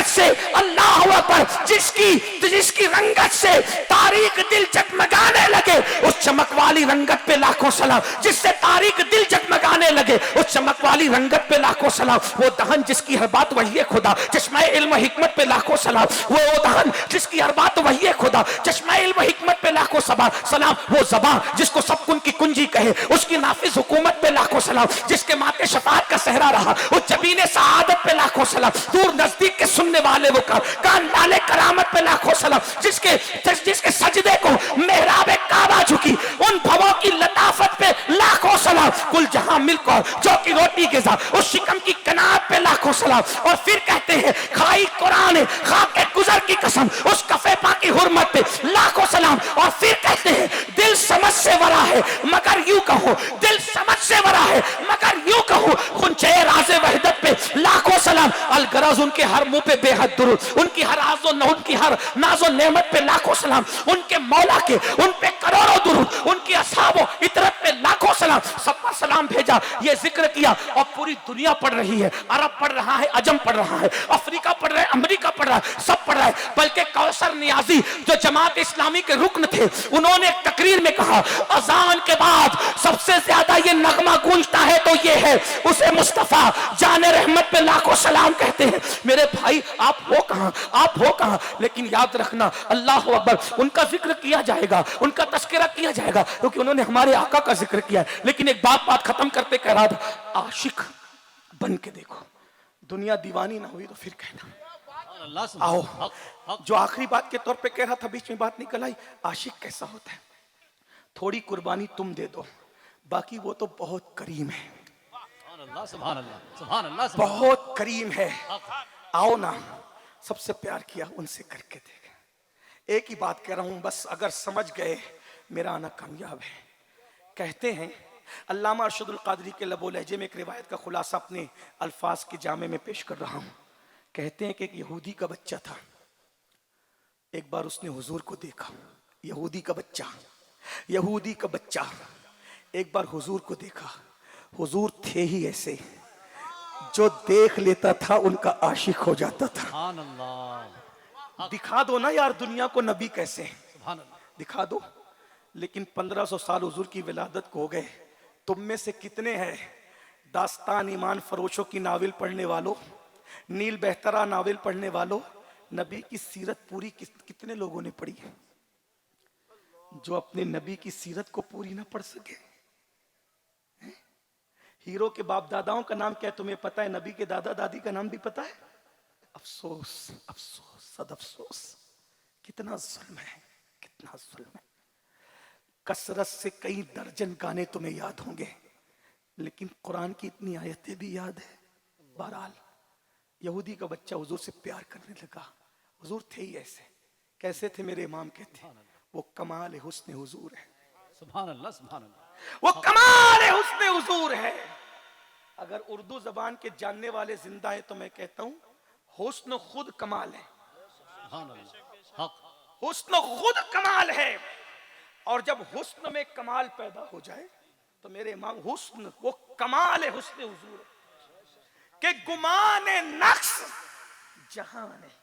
से अल्लाह अकबर, जिसकी रंगत से तारीख दिल जगमगाने लगे, उस चमक वाली रंगत पे लाखों सलाम, जिससे तारीख दिल जगमगाने लगे उस चमक वाली रंगत पे लाखों सलाम। वो दहन जिसकी हर बात वही है खुदा, चश्मा इल्म हिकमत पे लाखों सलाम। वो दहन जिसकी हर बात वही है खुदा, चश्मा इल्म हिकमत पे लाखों सलाम। वो ज़बान जिसको सब कुन की कुंजी कहे, उसकी नाफिज हुकूमत पे लाखों सलाम, जिसके माथे शफाअत का सहरा रहा, उस जबीने सआदत पे लाखों सलाम। दूर नजदीक के सुनने वाले वो कान लाले करामत पे लाखों सलाम, जिसके सजदे को मेहराब काबा झुकी, उन भवों की लताफत पे लाखों सलाम, कुल जहां मिल्क और जौ की रोटी के साथ उस शिकम की कनात पे लाखों सलाम। और फिर कहते हैं खाई कुरान खाके गुजर की कसम, उस कफे पा की हुर्मत पे लाखों सलाम। और फिर कहते हैं दिल समझ से वरा है मगर यूं कहो, दिल समझ से वरा है मगर यूं कहो, खुंचे राज़े वहदत पे लाखों सलाम। अलगरज उनके हर मुंह पे बेहद दुरूद, उनकी हर आज़ो न उनकी हर नाजो नेमत पे लाखों सलाम, उनके मौला के उन पे करोड़ों दुरूद, उनकी असहाबो इतरत पे लाखों सलाम। सब पर सलाम भेजा, ये जिक्र किया और पूरी दुनिया पढ़ रही है। अरब पढ़ रहा है, अजम पढ़ रहा है, अफ्रीका पढ़ रहा है, अमेरिका पढ़ रहा है, सब पढ़ रहा है। बल्कि कौसर नियाजी जो जमात इस्लामी के रुकन थे, उन्होंने एक तकरीर में कहा अजान के बाद सबसे ज्यादा ये नगमा गूंजता है तो ये है, उसे मुस्तफा जाने रहमत पे लाखों सलाम कहते हैं। मेरे भाई आप हो कहां, आप हो कहां? लेकिन याद रखना अल्लाह अकबर, उनका जिक्र किया जाएगा, उनका तस्करा किया जाएगा क्योंकि उन्होंने हमारे आका का जिक्र किया है। लेकिन एक बात खत्म करते कह रहा था, आशिक बन के देखो, दुनिया दीवानी ना हुई तो फिर कहना। आओ, जो आखिरी बात के तौर पे कह रहा था, बीच में बात निकल आई, आशिक कैसा होता है? थोड़ी कुर्बानी तुम दे दो, बाकी वो तो बहुत करीम है, बहुत करीम है। आओ ना, सबसे प्यार किया उनसे करके देख। एक ही बात कह रहा हूं बस, अगर समझ गए मेरा आना कामयाब है। कहते हैं अल्लामा अरशदुल कादरी के लबो लहजे में एक रिवायत का खुलासा अपने अल्फाज के जामे में पेश कर रहा हूं। कहते हैं कि एक यहूदी का बच्चा था, एक बार उसने हुजूर को देखा। यहूदी का बच्चा, यहूदी का बच्चा एक बार हुजूर को देखा। हुजूर थे ही ऐसे, जो देख लेता था उनका आशिक हो जाता था। दिखा दो ना यार दुनिया को नबी कैसे, दिखा दो। लेकिन 1500 साल हुजूर की विलादत को हो गए, तुम में से कितने हैं दास्तान ईमान फरोशों की नावल पढ़ने वालों, नील बेहतरा नावल पढ़ने वालों, नबी की सीरत पूरी कितने लोगों ने पढ़ी है? जो अपने नबी की सीरत को पूरी ना पढ़ सके। हीरो के बाप दादाओं का नाम क्या है तुम्हें पता है? नबी के दादा दादी का नाम भी पता है? अफसोस, अफसोस, सद अफसोस, कितना जुल्म है, कितना जुल्म है। कसरत से कई दर्जन गाने तुम्हें याद होंगे, लेकिन कुरान की इतनी आयतें भी याद है। बहरहाल यहूदी का बच्चा हुजूर से प्यार करने लगा। हुजूर थे ही ऐसे, कैसे थे मेरे इमाम कहते, वो कमाल हुस्न हुजूर है। सुभान अल्लाह, सुभान अल्लाह, वो कमाल हुस्न हुजूर है। अगर उर्दू जबान के जानने वाले जिंदा है तो मैं कहता हूं हुस्न खुद कमाल है, हुस्न खुद कमाल है। और जब हुस्न में कमाल पैदा हो जाए तो मेरे इमाम हुस्न वो कमाल है, हुस्न हुजूर के गुमान नक्स जहान है।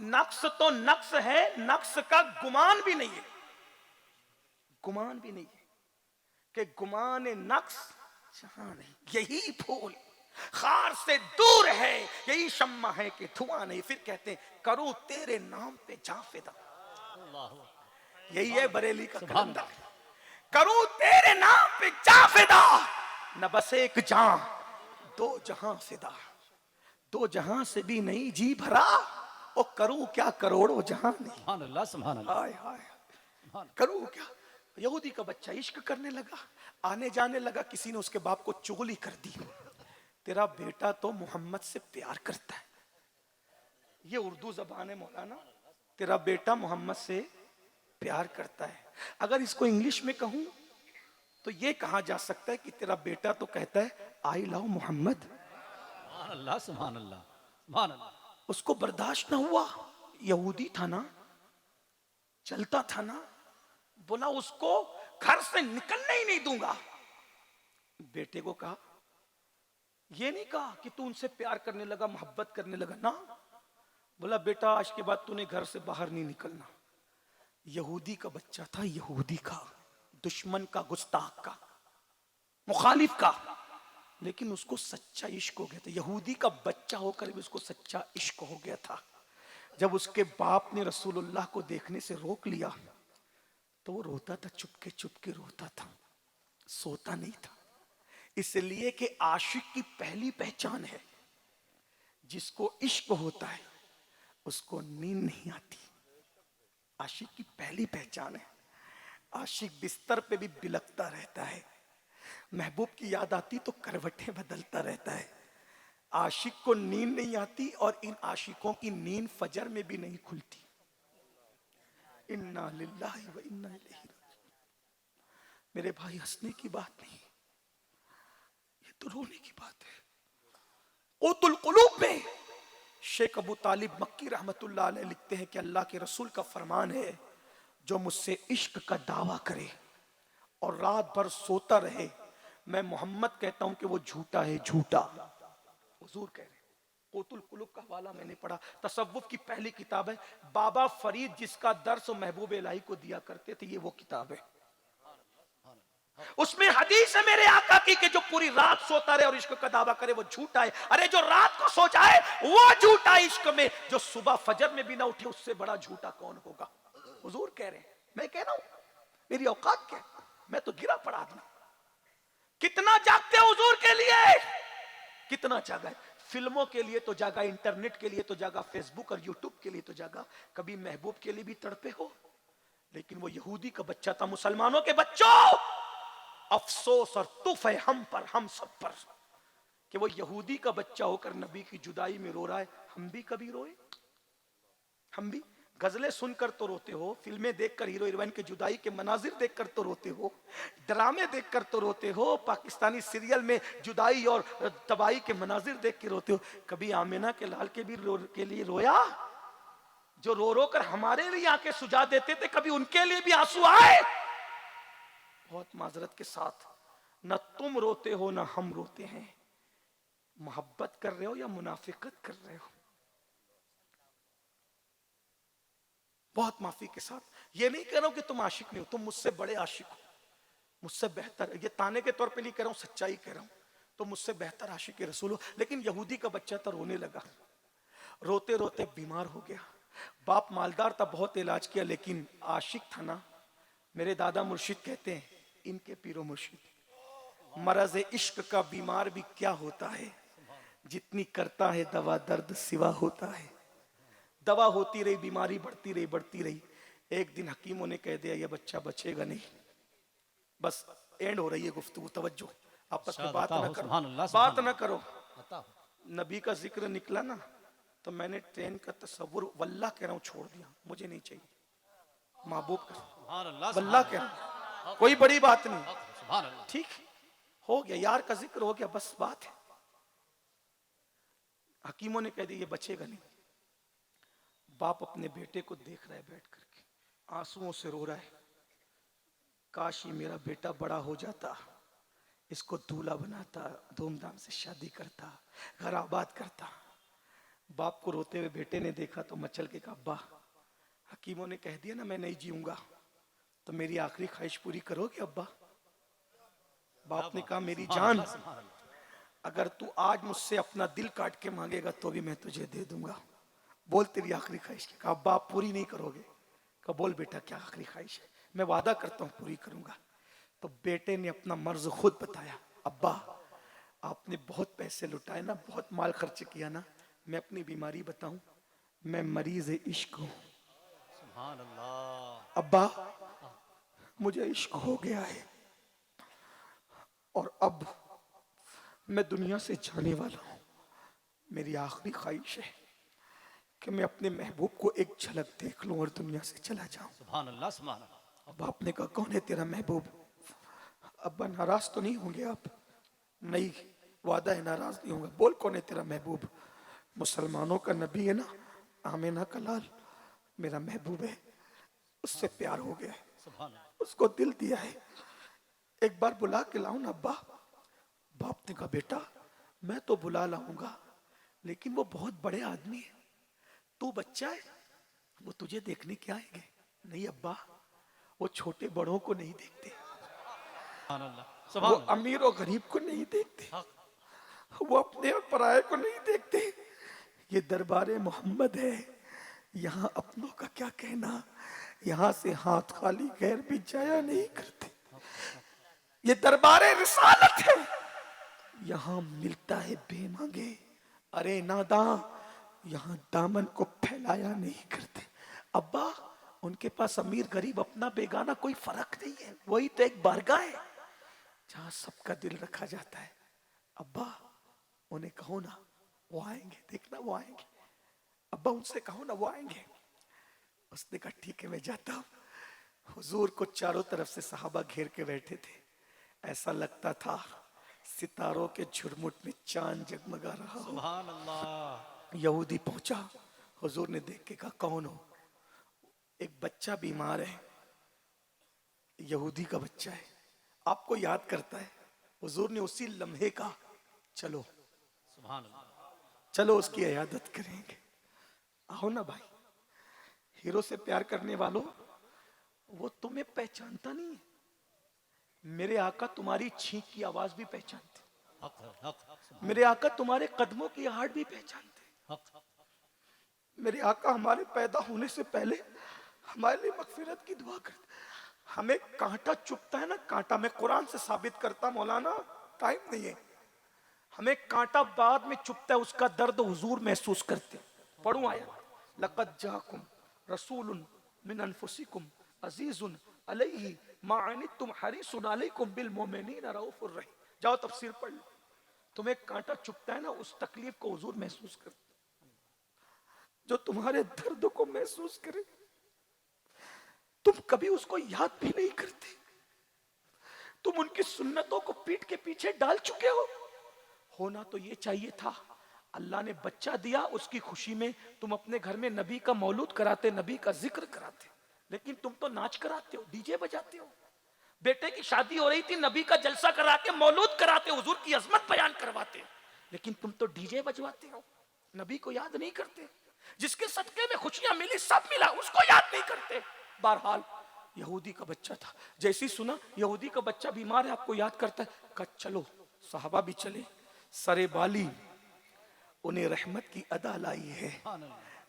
नक्स तो नक्स है, नक्स का गुमान भी नहीं है, गुमान भी नहीं है कि गुमान नक्स जहान है। यही फूल खार से दूर है, यही शम्मा है कि धुआं नहीं। फिर कहते हैं करूं तेरे नाम पे जाफिदा, यही है बरेली का कलंदर, करूं तेरे नाम पे जाफिदा, न बस एक जान दो जहां फिदा, दो जहां से भी नहीं जी भरा, ओ करूं क्या करोड़ों जहां नहीं। सुभान अल्लाह, सुभान अल्लाह, हाय हाय, करूं क्या। यहूदी का बच्चा इश्क करने लगा, आने जाने लगा। किसी ने उसके बाप को चुगली कर दी, तेरा बेटा तो मोहम्मद से प्यार करता है। ये उर्दू जबान है मौलाना, तेरा बेटा मोहम्मद से प्यार करता है। अगर इसको इंग्लिश में कहूं तो ये कहा जा सकता है कि तेरा बेटा तो कहता है आई लव मोहम्मद। सुभान अल्लाह, सुभान अल्लाह, सुभान अल्लाह। उसको बर्दाश्त ना हुआ, यहूदी था ना, चलता था ना, बोला उसको घर से निकलने ही नहीं दूंगा। बेटे को कहा, ये नहीं कहा कि तू उनसे प्यार करने लगा, मोहब्बत करने लगा ना, बोला बेटा आज के बाद तूने घर से बाहर नहीं निकलना। यहूदी का बच्चा था, यहूदी का, दुश्मन का, गुस्ताख का, मुखालिफ का, लेकिन उसको सच्चा इश्क हो गया था। यहूदी का बच्चा होकर भी उसको सच्चा इश्क हो गया था। जब उसके बाप ने रसूलुल्लाह को देखने से रोक लिया तो वो रोता था, चुपके चुपके रोता था, सोता नहीं था। इसलिए कि आशिक की पहली पहचान है, जिसको इश्क होता है उसको नींद नहीं आती। आशिक की पहली पहचान है। आशिक बिस्तर पे भी बिलखता रहता है, महबूब की याद आती तो करवटें बदलता रहता है। आशिक को नींद नहीं आती और इन आशिकों की नींद फजर में भी नहीं खुलती। इन्ना लिल्लाहि व इन्ना इलैहि राजिऊन। मेरे भाई, हंसने की बात नहीं, ये तो रोने की बात है। ऊतुल कुलूब में शेख अबू तालिब मक्की रहमतुल्लाह अलैह लिखते हैं कि अल्लाह के रसूल का फरमान है, जो मुझसे इश्क का दावा करे और रात भर सोता रहे, मैं मोहम्मद कहता हूं कि वो झूठा है, झूठा। हुजूर कह रहे। कोतुल कुलूब का हवाला मैंने पढ़ा, तसव्वुफ की पहली किताब है। बाबा फरीद जिसका दर्स महबूब इलाही को दिया करते थे, ये वो किताब है। उसमें हदीस है मेरे आका की कि जो पूरी रात सोता रहे और इश्क का दावा करे वो झूठा है। अरे जो रात को सो जाए वो झूठा इश्क में, जो सुबह फजर में भी ना उठे उससे बड़ा झूठा कौन होगा। हुजूर कह रहे हैं, मैं कह रहा हूं, मेरी औकात क्या, मैं तो गिरा पड़ा आदमी। कितना जागते हुजूर के लिए, कितना जागा है। फिल्मों के लिए तो जागा, इंटरनेट के लिए तो जागा, फेसबुक और यूट्यूब के लिए तो जागा। कभी महबूब के लिए भी तड़पे हो? लेकिन वो यहूदी का बच्चा था। मुसलमानों के बच्चों, अफसोस और तुफ है हम पर, हम सब पर, कि वो यहूदी का बच्चा होकर नबी की जुदाई में रो रहा है। हम भी कभी रोए? हम भी गजलें सुनकर तो रोते हो, फिल्में देखकर हीरो हीरोइन की जुदाई के मनाजिर देखकर तो रोते हो, ड्रामे देखकर तो रोते हो, पाकिस्तानी सीरियल में जुदाई और तबाही के मनाजिर देख के रोते हो। कभी आमिना के लाल के भी के लिए रोया? जो रो रो कर हमारे लिए आंखें सुझा देते थे, कभी उनके लिए भी आंसू आए? बहुत माजरत के साथ, न तुम रोते हो न हम रोते हैं। मोहब्बत कर रहे हो या मुनाफिकत कर रहे हो? बहुत माफी के साथ, ये नहीं कह रहा हूं कि तुम आशिक नहीं हो, तुम मुझसे बड़े आशिक हो, मुझसे बेहतर। ये ताने के तौर पे नहीं कह रहा हूं, सच्चाई कह रहा हूं। तो मुझसे बेहतर आशिक रसूल हो। लेकिन यहूदी का बच्चा तो रोने लगा, रोते रोते बीमार हो गया। बाप मालदार था, बहुत इलाज किया, लेकिन आशिक था ना। मेरे दादा मुर्शिद कहते हैं, इनके पीरो मुर्शिद, मरज इश्क का बीमार भी क्या होता है, जितनी करता है दवा दर्द सिवा होता है। दवा होती रही, बीमारी बढ़ती रही, बढ़ती रही। एक दिन हकीमों ने कह दिया ये बच्चा बचेगा नहीं। बस एंड हो रही है गुफ्तगू, तवज्जो, आपस में बात ना करो, बात ना करो। नबी का जिक्र निकला ना, तो मैंने ट्रेन का तस्वुर वल्लाह कह रहा हूं छोड़ दिया, मुझे नहीं चाहिए। महबूब का वल्लाह कह रहा हूं, कोई बड़ी बात नहीं, ठीक हो गया, यार का जिक्र हो गया, बस बात है। हकीमों ने कह दिया ये बचेगा नहीं। बाप अपने बेटे को देख रहा है बैठ करके, आंसुओं से रो रहा है, काश ये मेरा बेटा बड़ा हो जाता, इसको दूल्हा बनाता, धूमधाम से शादी करता, घर आबाद करता। बाप को रोते हुए बेटे ने देखा तो मचल के कहा, अब्बा, हकीमों ने कह दिया ना मैं नहीं जीऊंगा, तो मेरी आखिरी ख्वाहिश पूरी करोगे अब्बा? बाप ने कहा, मेरी जान, अगर तू आज मुझसे अपना दिल काट के मांगेगा तो भी मैं तुझे दे दूंगा। बोल तेरी आखिरी ख्वाहिश क्या? कहा अब्बा आप पूरी नहीं करोगे। कहा बोल बेटा क्या आखिरी ख्वाहिश है? मैं वादा करता हूं पूरी करूंगा। तो बेटे ने अपना मर्ज खुद बताया, अब्बा आपने बहुत पैसे लुटाए ना, बहुत माल खर्च किया ना, मैं अपनी बीमारी बताऊं, मैं मरीज इश्क हूं। सुभान अल्लाह। अब्बा मुझे इश्क हो गया है और अब मैं दुनिया से जाने वाला हूं। मेरी आखिरी ख्वाहिश है कि मैं अपने महबूब को एक झलक देख लूं और दुनिया से चला जाऊं। सुभान अल्लाह, सुभान अल्लाह। बाप ने कहा कौन है तेरा महबूब? अब्बा नाराज तो नहीं होंगे आप? नहीं, वादा है नाराज नहीं होगा। बोल कौन है तेरा महबूब? मुसलमानों का नबी है ना, आमिना का लाल मेरा महबूब है, उससे प्यार हो गया है, उसको दिल दिया है, एक बार बुला के लाऊं ना अब्बा? बाप ने कहा बेटा मैं तो बुला लाऊंगा, लेकिन वो बहुत बड़े आदमी है, तू बच्चा है, वो तुझे देखने क्या आएंगे? नहीं अब्बा, वो छोटे बड़ों को नहीं देखते, वो अमीर और गरीब को नहीं देखते, वो अपने और पराये को नहीं देखते। ये दरबारे मोहम्मद है, यहाँ अपनों का क्या कहना, यहाँ से हाथ खाली गैर भी जाया नहीं करते। ये दरबारे रिसालत है, यहाँ मिलता है बेमांगे। अरे नादा, यहाँ दामन को फैलाया नहीं करते। अब्बा उनके पास अमीर गरीब अपना बेगाना कोई फर्क नहीं है, वही तो एक बारगाह है जहां सबका दिल रखा जाता है। अब्बा उन्हें कहो ना वो आएंगे, देखना वो आएंगे, अब्बा उनसे कहो ना वो आएंगे। उसने कहा ठीक है मैं जाता हूँ। हुजूर को चारों तरफ से सहाबा घेर के बैठे थे, ऐसा लगता था सितारों के झुरमुट में चांद जगमगा रहा हो। सुभान अल्लाह। यहूदी पहुंचा, हुजूर ने देख के कहा कौन हो? एक बच्चा बीमार है, यहूदी का बच्चा है, आपको याद करता है। हुजूर ने उसी लम्हे कहा चलो सुभान अल्लाह। चलो उसकी इयादत करेंगे। आओ ना भाई, हीरो से प्यार करने वालों, वो तुम्हें पहचानता नहीं है, मेरे आका तुम्हारी छींक की आवाज भी पहचानते, हक है, हक हक मेरे आका तुम्हारे कदमों की आहट भी पहचानते, हक। मेरे आका हमारे पैदा होने से पहले हमारे लिए मगफिरत की दुआ करते। हमें कांटा चुभता है ना, कांटा मैं कुरान से साबित करता मौलाना, टाइम नहीं है, हमें कांटा बाद में चुभता है, उसका दर्द हुजूर महसूस करते। पढ़ूं आया, लक़द जाकुम रसूलुन मिन अनफुसिकुम अजीजुन अलैहि मा अनित्तुम हरीसुन अलैकुम बिल मोमिनीना रऊफुर रहीम। जाओ तफसीर पढ़ लो। तुम्हें कांटा चुभता है ना, उस तकलीफ को हुजूर महसूस करते, जो तुम्हारे दर्द को महसूस करे। तुम कभी उसको याद भी नहीं करते, तुम उनकी सुन्नतों को पीठ के पीछे डाल चुके हो। होना तो ये चाहिए था, अल्लाह ने बच्चा दिया, उसकी खुशी में तुम अपने घर में नबी का मौलूद कराते, नबी का जिक्र कराते, लेकिन तुम तो नाच कराते हो, डीजे बजाते हो। बेटे की शादी हो रही थी, नबी का जलसा करा के मौलूद कराते, हुजूर की अजमत बयान करवाते, लेकिन तुम तो डीजे बजवाते हो, नबी को याद नहीं करते। जिसके सदके में खुशियां मिली सब मिला, उसको याद नहीं करते। बहरहाल यहूदी का बच्चा था, जैसी सुना यहूदी का बच्चा बीमार है, आपको याद करता है, कहा चलो, सहाबा भी चले। सरे बाली उन्हें रहमत की अदा लाई है,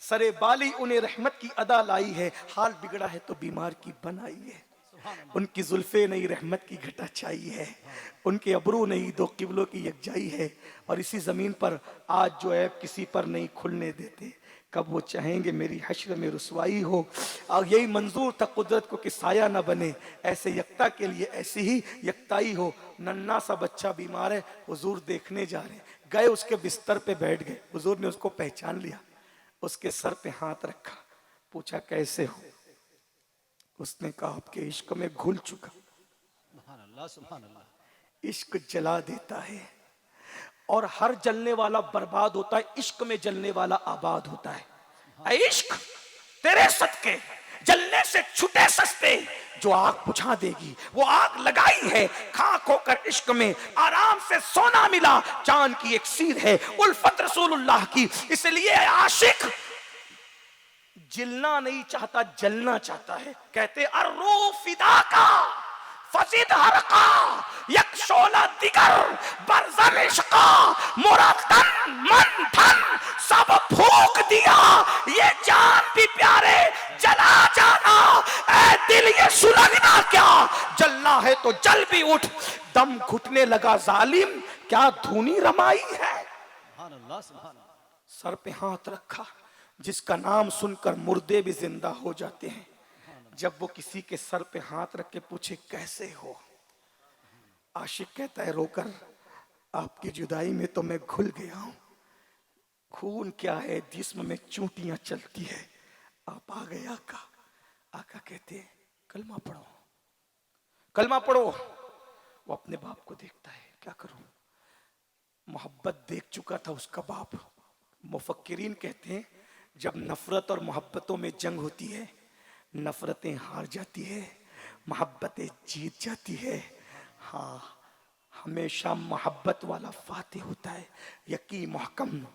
सरे बाली उन्हें रहमत की अदा लाई है, हाल बिगड़ा है तो बीमार की बनाई है। उनकी जुल्फे नहीं रहमत की घटा छाई है, उनके अबरू नहीं दो किबलों की यकजाई है। और इसी जमीन पर आज जो ऐब किसी पर नहीं खुलने देते, कब वो चाहेंगे मेरी हश्र में रुसवाई हो। और यही मंजूर था कुदरत को कि साया ना बने, ऐसे यकता के लिए ऐसी ही यकताई हो। नन्ना सा बच्चा बीमार है, हुजूर देखने जा रहे हैं, गए उसके बिस्तर पे बैठ गए, हुजूर ने उसको पहचान लिया, उसके सर पे हाथ रखा, पूछा कैसे हो? उसने कहा आपके इश्क में घुल चुका। सुभान अल्लाह, सुभान अल्लाह। इश्क जला देता है, और हर जलने वाला बर्बाद होता है, इश्क में जलने वाला आबाद होता है। ऐ इश्क तेरे सदके जलने से छुटे सस्ते, जो आग बुझा देगी वो आग लगाई है। खाक होकर इश्क में आराम से सोना मिला, चांद की एक सीर है उल्फत रसूलुल्लाह की। इसलिए आशिक जिलना नहीं चाहता, जलना चाहता है। कहते अर्रू फिदा का फजिद हरका यक शोला दिगर बरज़न इश्का मोरा तन मन धन सब फूक दिया, ये जान भी प्यारे जला जाना, ऐ दिल ये सुलगना क्या, जलना है तो जल भी उठ। दम घुटने लगा जालिम, क्या धूनी रमाई है। सुभान अल्लाह, सुभान अल्लाह। सर पे हाथ रखा, जिसका नाम सुनकर मुर्दे भी जिंदा हो जाते हैं। जब वो किसी के सर पे हाथ रख के पूछे कैसे हो, आशिक कहता है रोकर आपकी जुदाई में तो मैं घुल गया हूं। खून क्या है जिस्म में चूंटियां चलती है, आप आ गए आका। आका कहते हैं कलमा पढ़ो, कलमा पढ़ो। वो अपने बाप को देखता है, क्या करूं, मोहब्बत देख चुका था उसका बाप। मुफक्किरीन कहते हैं जब नफरत और मोहब्बतों में जंग होती है, नफरतें हार जाती है, मोहब्बतें जीत जाती है। हाँ, हमेशा मोहब्बत वाला फातेह होता है। यकी महकम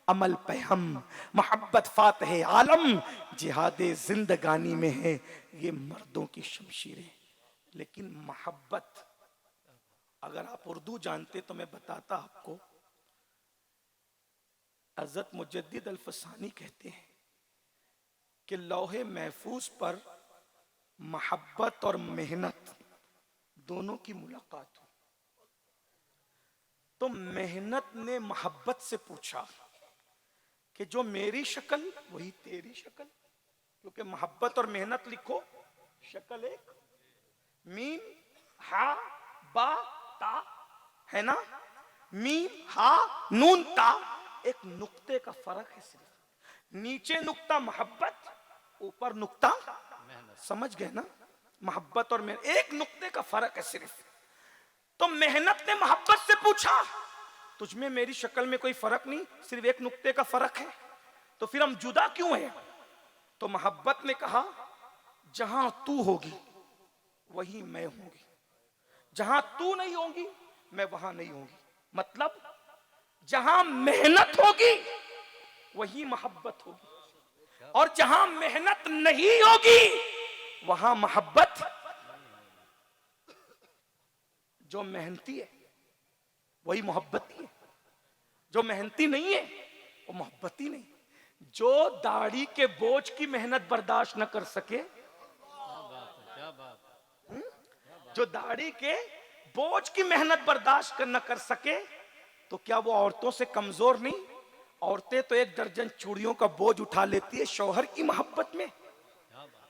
अमल पे हम, मोहब्बत फातेह आलम, जिहादे जिंदगानी में है ये मर्दों की शमशीरें। लेकिन मोहब्बत अगर आप उर्दू जानते तो मैं बताता आपको। हज़रत मुजद्दिद अल-फसानी कहते हैं कि लौहे महफूज पर मोहब्बत और मेहनत दोनों की मुलाकात हुई, तो मेहनत ने मोहब्बत से पूछा कि जो मेरी शक्ल वही तेरी शक्ल, क्योंकि मोहब्बत और मेहनत लिखो, शक्ल एक, मीम हा बा ता, है ना, मीम हा नून ता, एक नुक्ते का फर्क है सिर्फ, नीचे नुक्ता मोहब्बत, ऊपर नुक्ता मेहनत। समझ गए ना, मोहब्बत और मेहनत एक नुक्ते का फर्क है सिर्फ। तो मेहनत ने मोहब्बत से पूछा तुझमें मेरी शक्ल में कोई फर्क नहीं, सिर्फ एक नुक्ते का फर्क है, तो फिर हम जुदा क्यों हैं? तो मोहब्बत ने कहा जहां तू होगी वहीं मैं होंगी, जहां तू नहीं होगी मैं वहां नहीं होंगी। मतलब जहां मेहनत होगी वहीं मोहब्बत होगी, और जहां मेहनत नहीं होगी वहां मोहब्बत। जो मेहनती है वही मोहब्बती है, जो मेहनती नहीं है वो मोहब्बती नहीं। जो दाढ़ी के बोझ की मेहनत बर्दाश्त न कर सके, क्या बात है। जो दाढ़ी के बोझ की मेहनत बर्दाश्त न कर सके, तो क्या वो औरतों से कमजोर नहीं? औरतें तो 1 दर्जन चूड़ियों का बोझ उठा लेती है शौहर की मोहब्बत में,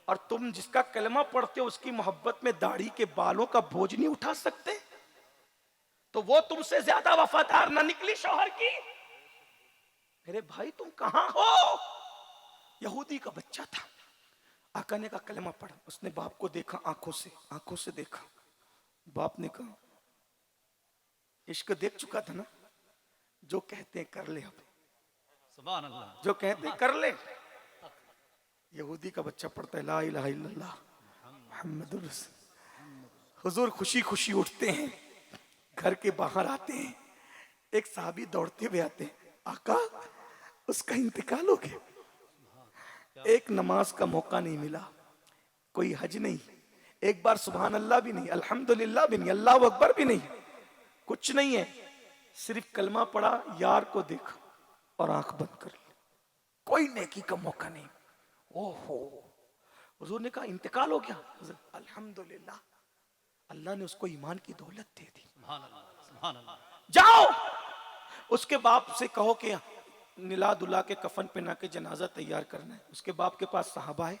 और तुम जिसका कलमा पढ़ते हो उसकी मोहब्बत में दाढ़ी के बालों का बोझ नहीं उठा सकते? तो वो तुमसे ज्यादा वफादार ना निकली शौहर की? मेरे भाई तुम कहां हो? यहूदी का बच्चा था, आका ने का कलमा पढ़ा, उसने बाप को देखा, आंखों से देखा। बाप ने कहा इश्क देख चुका था ना, जो कहते हैं कर ले, अब सुभान अल्लाह। जो कहते हैं कर ले। यहूदी का बच्चा पढ़ता है ला इलाहा इल्लल्लाह मुहम्मदुर रसूल। हुजूर खुशी खुशी उठते हैं, घर के बाहर आते हैं, एक साहबी दौड़ते हुए आते हैं, आका उसका इंतकाल हो गया। एक नमाज का मौका नहीं मिला, कोई हज नहीं, एक बार सुभान अल्लाह भी नहीं, अल्हम्दुलिल्लाह भी नहीं, अल्लाह अकबर भी नहीं, कुछ नहीं है, सिर्फ कलमा पढ़ा, यार को देखा और आंख बंद कर ली, कोई नेकी का मौका नहीं। ओहो, हुजूर ने कहा इंतकाल हो गया? अल्हम्दुलिल्लाह, अल्लाह ने उसको ईमान की दौलत दे दी। सुभान अल्लाह, सुभान अल्लाह। जाओ उसके बाप से कहो कि निला दुला के कफन पहना के जनाजा तैयार करना है। उसके बाप के पास साहबा है,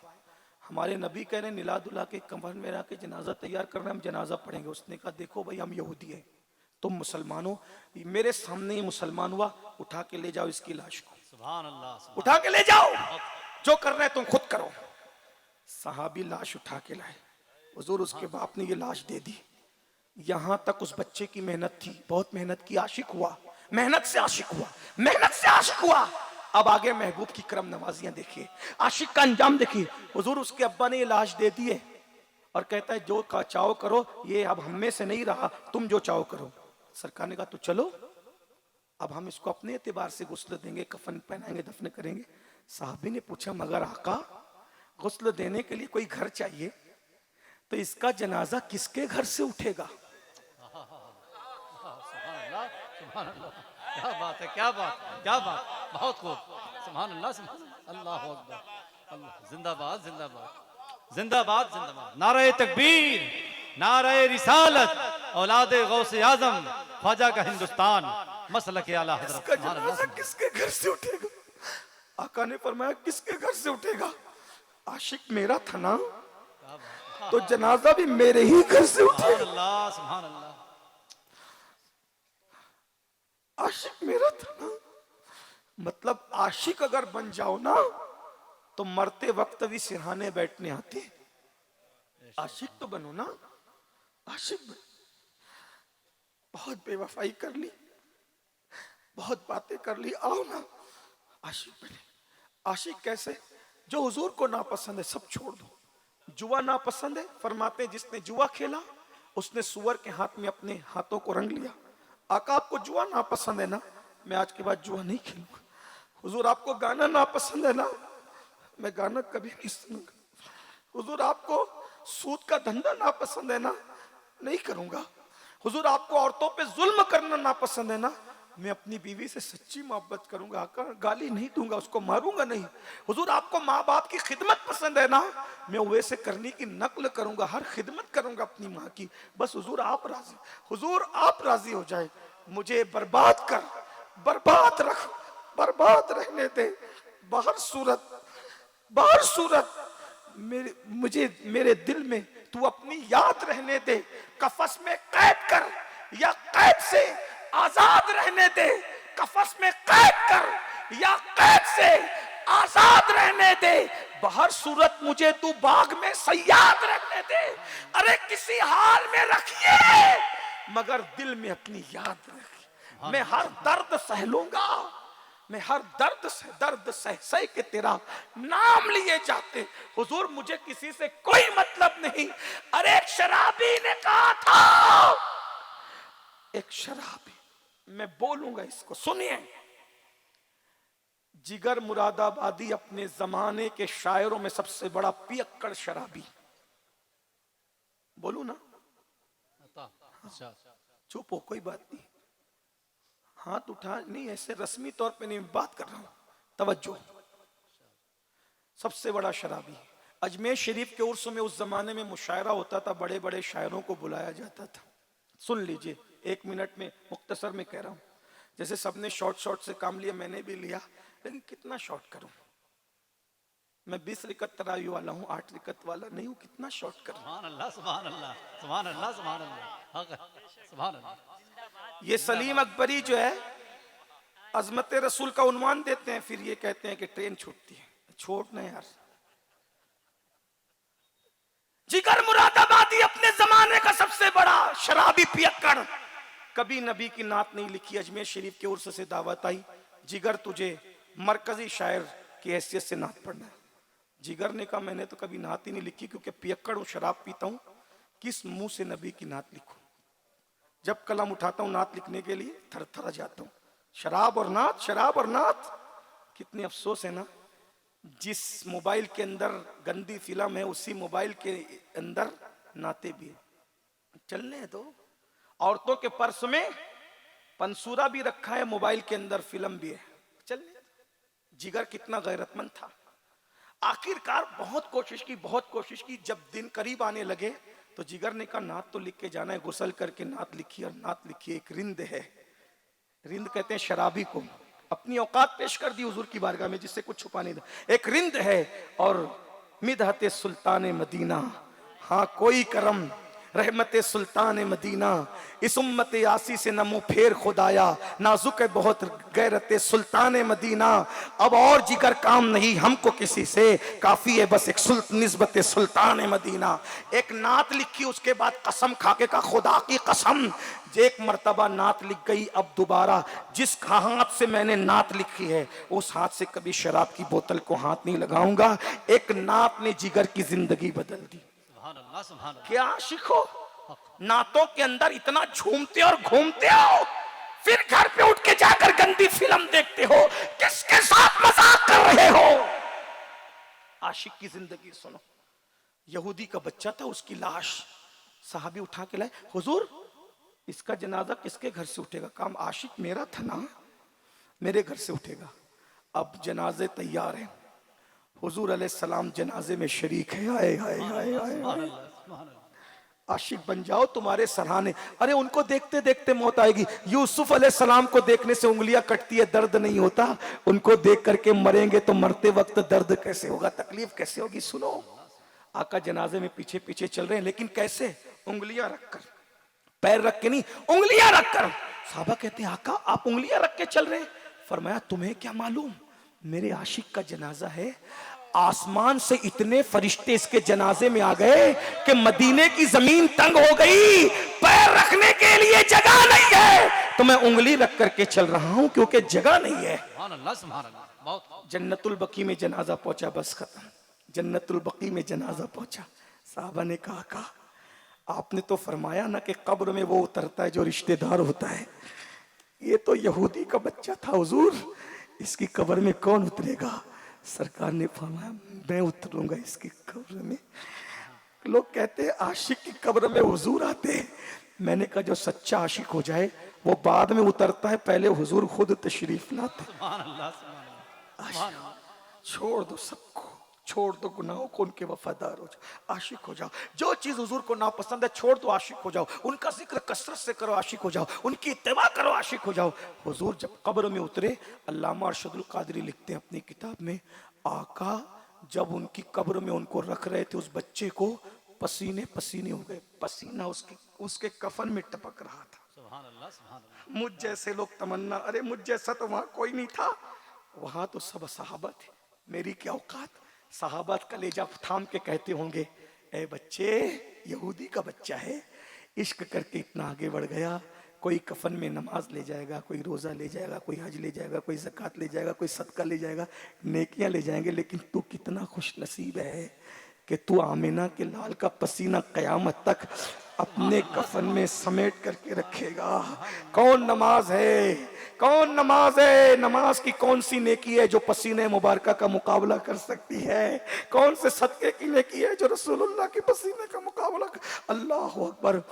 हमारे नबी कह रहे निला दुला के कफन पहना के जनाजा तैयार करना है, हम जनाजा पढ़ेंगे। उसने कहा देखो भाई हम यहूदी हैं, तुम मुसलमान हो, मेरे सामने ही मुसलमान हुआ, उठा के ले जाओ इसकी लाश को, सुभान अल्लाह, सुभान उठा के ले जाओ, जो करना है तुम खुद करो। साहबी लाश उठा के लाए, हुजूर उसके बाप ने ये लाश दे दी। यहां तक उस बच्चे की मेहनत थी, बहुत मेहनत की, आशिक हुआ, मेहनत से आशिक हुआ, मेहनत से आशिक हुआ। अब आगे महबूब की करम नवाजियां देखिए, आशिक का अंजाम देखिए। हुजूर उसके अब्बा ने ये लाश दे दी है और कहता है जो चाहो करो, ये अब हम में से नहीं रहा, तुम जो चाहो करो। सरकार ने कहा तो चलो, अब हम इसको अपने एतबार से गुस्ल देंगे, कफन पहनाएंगे, दफन करेंगे। साहबी ने पूछा मगर आका गुस्ल देने के लिए कोई घर चाहिए, तो इसका जनाजा किसके घर से उठेगा? अल्लाह, सुभान अल्लाह। क्या बात है, क्या बात, क्या बात, बहुत खूब। सुभान अल्लाह, सुभान अल्लाह, अल्लाहु अकबर, अल्लाह जिंदाबाद, जिंदाबाद, जिंदाबाद, जिंदाबाद। नारे तकबीर, नारे रिसालत, औलादे गौसे आजम, ख्वाजा का हिंदुस्तान, मसलक आला हज़रत। इसका सुभान अल्लाह, जनाजा किसके घर से उठेगा? आका ने फरमाया किसके घर से उठेगा? आशिक मेरा था ना, तो जनाजा भी मेरे ही घर से सुभान उठेगा। अल्लाह, सुभान अल्लाह। आशिक मेरा था ना, मतलब आशिक अगर बन जाओ ना तो मरते वक्त भी सिरहाने बैठने आते। आशिक तो बनो ना, आशिक बन। बहुत बेवफाई कर ली, बहुत बातें कर ली, आओ ना आशिक बने। आशिक कैसे? जो हुजूर को नापसंद है सब छोड़ दो। जुआ नापसंद है, फरमाते हैं जिसने जुआ खेला उसने सुअर के हाथ में अपने हाथों को रंग लिया। आका आपको जुआ नापसंद है ना, मैं आज के बाद जुआ नहीं खेलूंगा। हुजूर आपको गाना नापसंद है ना, मैं गाना कभी नहीं सुनूंगा। हुजूर आपको सूद का धंधा नापसंद है ना, नहीं करूंगा। हुजूर आपको औरतों पे जुल्म करना नापसंद है ना, मैं अपनी बीवी से सच्ची मोहब्बत करूंगा। आका गाली नहीं दूंगा, उसको मारूंगा नहीं। हुजूर आपको माँ बाप की खिदमत पसंद है ना, मैं वैसे करने की नकल करूंगा, हर खिदमत करूंगा अपनी माँ की। बस हुजूर आप राजी, हुजूर आप राजी हो जाए। मुझे बर्बाद कर, बर्बाद रख, बर्बाद रहने दे। बाहर सूरत, बाहर सूरत मेरे दिल में तू अपनी याद रहने दे, कफस में कैद कर या कैद से आजाद रहने दे, कफस में कैद कर या कैद से आजाद रहने दे, बाहर सूरत मुझे तू बाग में सयाद रहने दे। अरे किसी हाल में रखिए मगर दिल में अपनी याद रखिए। मैं हर दर्द सह लूंगा, मैं हर दर्द सह के तेरा नाम लिए जाते। हुजूर मुझे किसी से कोई मतलब नहीं। अरे एक शराबी ने कहा था, एक शराबी, मैं बोलूंगा इसको सुनिए। जिगर मुरादाबादी अपने जमाने के शायरों में सबसे बड़ा पियक्कड़ शराबी। बोलू ना? अच्छा चुप हो, कोई बात नहीं, हाथ उठा नहीं, ऐसे रस्मी तौर पे नहीं बात कर रहा हूं, तवज्जो। सबसे बड़ा शराबी। अजमेर शरीफ के उर्स में उस जमाने में मुशायरा होता था, बड़े बड़े शायरों को बुलाया जाता था। सुन लीजिए, 1 मिनट में मुख्तसर में कह रहा हूं। जैसे सबने शॉर्ट से काम लिया, मैंने भी लिया, लेकिन कितना शॉर्ट करूं? मैं 20 रिकत तरावी वाला हूं, 8 रिकत वाला नहीं हूं, कितना शॉर्ट करूं? सुभान अल्लाह, सुभान अल्लाह, सुभान अल्लाह, सुभान अल्लाह, सुभान अल्लाह। ये सलीम अकबरी जो है अजमत रसूल का उन्वान देते हैं, फिर ये कहते हैं कि ट्रेन छूटती है। छोड़ना यार। जिगर मुरादाबादी अपने जमाने का सबसे बड़ा शराबी पियक्कड़, कभी नबी की नात नहीं लिखी। अजमेर शरीफ के उर्स से दावत आई, जिगर तुझे मरकजी शायर की हैसियत से नात पढ़ना है। जिगर ने कहा मैंने तो कभी नात ही नहीं लिखी, क्योंकि पियक्कड़ हूं, शराब पीता हूं, किस मुंह से नबी की नात लिखूं? जब कलम उठाता हूं नात लिखने के लिए थर जाता हूं। शराब और नात, शराब और नात। कितनी अफसोस है ना, जिस मोबाइल के अंदर गंदी फिल्म है उसी मोबाइल के अंदर नाते भी है। चलने दो। औरतों के पर्स में पंसूरा भी रखा है, मोबाइल के अंदर फिल्म भी है, चलने दो। जिगर कितना गैरतमंद था। आखिरकार बहुत कोशिश की। जब दिन करीब आने लगे तो जिगर ने कहा नात तो लिख के जाना है। गुसल करके नात लिखी, और नात लिखी एक रिंद है। रिंद कहते हैं शराबी को। अपनी औकात पेश कर दी हुजूर की बारगाह में, जिससे कुछ छुपा नहीं था। एक रिंद है और मिदहते सुल्तान मदीना, हाँ कोई करम रहमते सुल्तान मदीना, इस उम्मत यासी से नमो फेर खुदाया, नाजुक है बहुत गैरते सुल्तान मदीना। अब और जिगर काम नहीं हमको किसी से, काफी है बस एक निस्बत सुल्तान मदीना। एक नात लिखी, उसके बाद कसम खाके का खुदा की कसम, एक मर्तबा नात लिख गई, अब दोबारा जिस हाथ से मैंने नात लिखी है उस हाथ से कभी शराब की बोतल को हाथ नहीं लगाऊंगा। एक नात ने जिगर की जिंदगी बदल दी। क्या आशिक हो, नातों के अंदर इतना झूमते और घूमते हो, फिर घर पे उठ के जाकर गंदी फिल्म देखते हो। किसके साथ मजाक कर रहे हो? आशिक की जिंदगी सुनो। यहूदी का बच्चा था, उसकी लाश साहबी उठा के लाए। हुजूर इसका जनाजा किसके घर से उठेगा? काम आशिक मेरा था ना, मेरे घर से उठेगा। अब जनाजे तैयार हैं, हुजूर अलैहिस्सलाम जनाजे में शरीक है। आए आए आए आए, आशिक बन जाओ तुम्हारे सराहने। अरे उनको देखते देखते मौत आएगी। यूसुफ अलैहिस्सलाम को देखने से उंगलियां कटती है, दर्द नहीं होता। उनको देख करके मरेंगे तो मरते वक्त दर्द कैसे होगा, तकलीफ कैसे होगी? सुनो, आका जनाजे में पीछे पीछे चल रहे हैं, लेकिन कैसे? उंगलियां रखकर, पैर रख के नहीं, उंगलियां रखकर। साहबा कहते हैं आका आप उंगलियां रख के चल रहे हैं। फरमाया तुम्हें क्या मालूम, मेरे आशिक का जनाजा है। आसमान से इतने फरिश्ते इसके जनाजे में आ गए कि मदीने की जमीन तंग हो गई, पैर रखने के लिए जगह नहीं है। तो मैं उंगली रख करके चल रहा हूं क्योंकि जगह नहीं है। जन्नतुल बकी में जनाजा पहुंचा, बस खत्म। जन्नतुल बकी में जनाजा पहुंचा। साहबा ने कहा आपने तो फरमाया ना कि कब्र में वो उतरता है जो रिश्तेदार होता है। ये तो यहूदी का बच्चा था हुजूर, इसकी कब्र में कौन उतरेगा? सरकार ने फरमाया मैं उतरूंगा इसकी कब्र में। लोग कहते हैं आशिक की कब्र में हुजूर आते हैं। मैंने कहा जो सच्चा आशिक हो जाए वो बाद में उतरता है, पहले हुजूर खुद तशरीफ लाते। छोड़ दो सबको, छोड़ दो गुनाहों को, उनके वफादार हो जाओ, आशिक हो जाओ। जो चीज हुजूर को नापसंद है छोड़ दो, आशिक हो जाओ। उनका जिक्र कसरत से करो, आशिक हो जाओ। उनकी इत्तेबा करो, आशिक हो जाओ। हुजूर जब कब्र में उतरे, अल्लामा अरशदुल कादरी लिखते हैं अपनी किताब में, आका जब उनकी कब्र में उनको रख रहे थे, उस बच्चे को पसीने पसीने हो गए, पसीना उसके कफन में टपक रहा था। सुभान अल्लाह, सुभान अल्लाह। मुझ जैसे लोग तमन्ना, अरे मुझ जैसा तो वहां कोई नहीं था, वहां तो सब सहाबा थे, मेरी क्या औकात। सहाबा कलेजा थाम के कहते होंगे, ए बच्चे, यहूदी का बच्चा है, इश्क करके इतना आगे बढ़ गया। कोई कफन में नमाज ले जाएगा, कोई रोजा ले जाएगा, कोई हज ले जाएगा, कोई ज़कात ले जाएगा, कोई सदका ले जाएगा, नेकियां ले जाएंगे, लेकिन तू कितना खुश नसीब है कि तू आमिना के लाल का पसीना कयामत तक अपने कफन में समेट करके रखेगा। कौन नमाज है, कौन नमाज है, नमाज की कौन सी नेकी है जो पसीने मुबारका का मुकाबला कर सकती है? कौन से सदके की नेकी है जो रसूलुल्लाह के पसीने का मुकाबला कर? अल्लाह अकबर।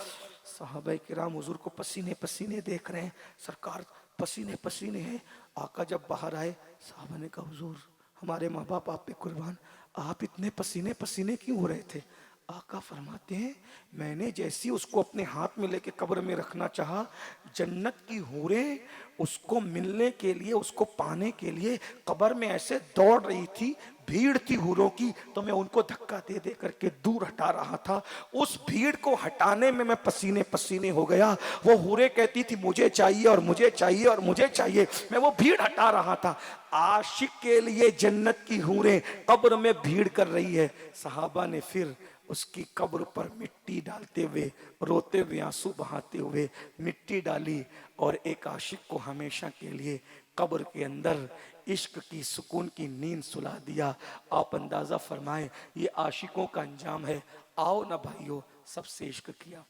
सहाबा किराम हुजूर को पसीने पसीने देख रहे हैं, सरकार पसीने पसीने हैं। आका जब बाहर आए, साहबा ने कहा, हुजूर हमारे माँ बाप आप पे कुर्बान, आप इतने पसीने पसीने क्यों हो रहे थे? आका फरमाते हैं, मैंने जैसी उसको अपने हाथ में लेके कब्र में रखना चाहा, जन्नत की हूरें उसको मिलने के लिए, उसको पाने के लिए कब्र में ऐसे दौड़ रही थी, भीड़ थी हूरों की, तो मैं उनको धक्का दे दे करके दूर हटा रहा था। उस भीड़ को हटाने में मैं पसीने पसीने हो गया। वो हूरें कहती थी मुझे चाहिए और मुझे चाहिए और मुझे चाहिए, मैं वो भीड़ हटा रहा था। आशिक के लिए जन्नत की हूरें कब्र में भीड़ कर रही है। सहाबा ने फिर उसकी कब्र पर मिट्टी डालते हुए, रोते हुए, आंसू बहाते हुए मिट्टी डाली और एक आशिक को हमेशा के लिए कब्र के अंदर इश्क की सुकून की नींद सुला दिया। आप अंदाजा फरमाएं, ये आशिकों का अंजाम है। आओ ना भाइयों, सबसे इश्क किया,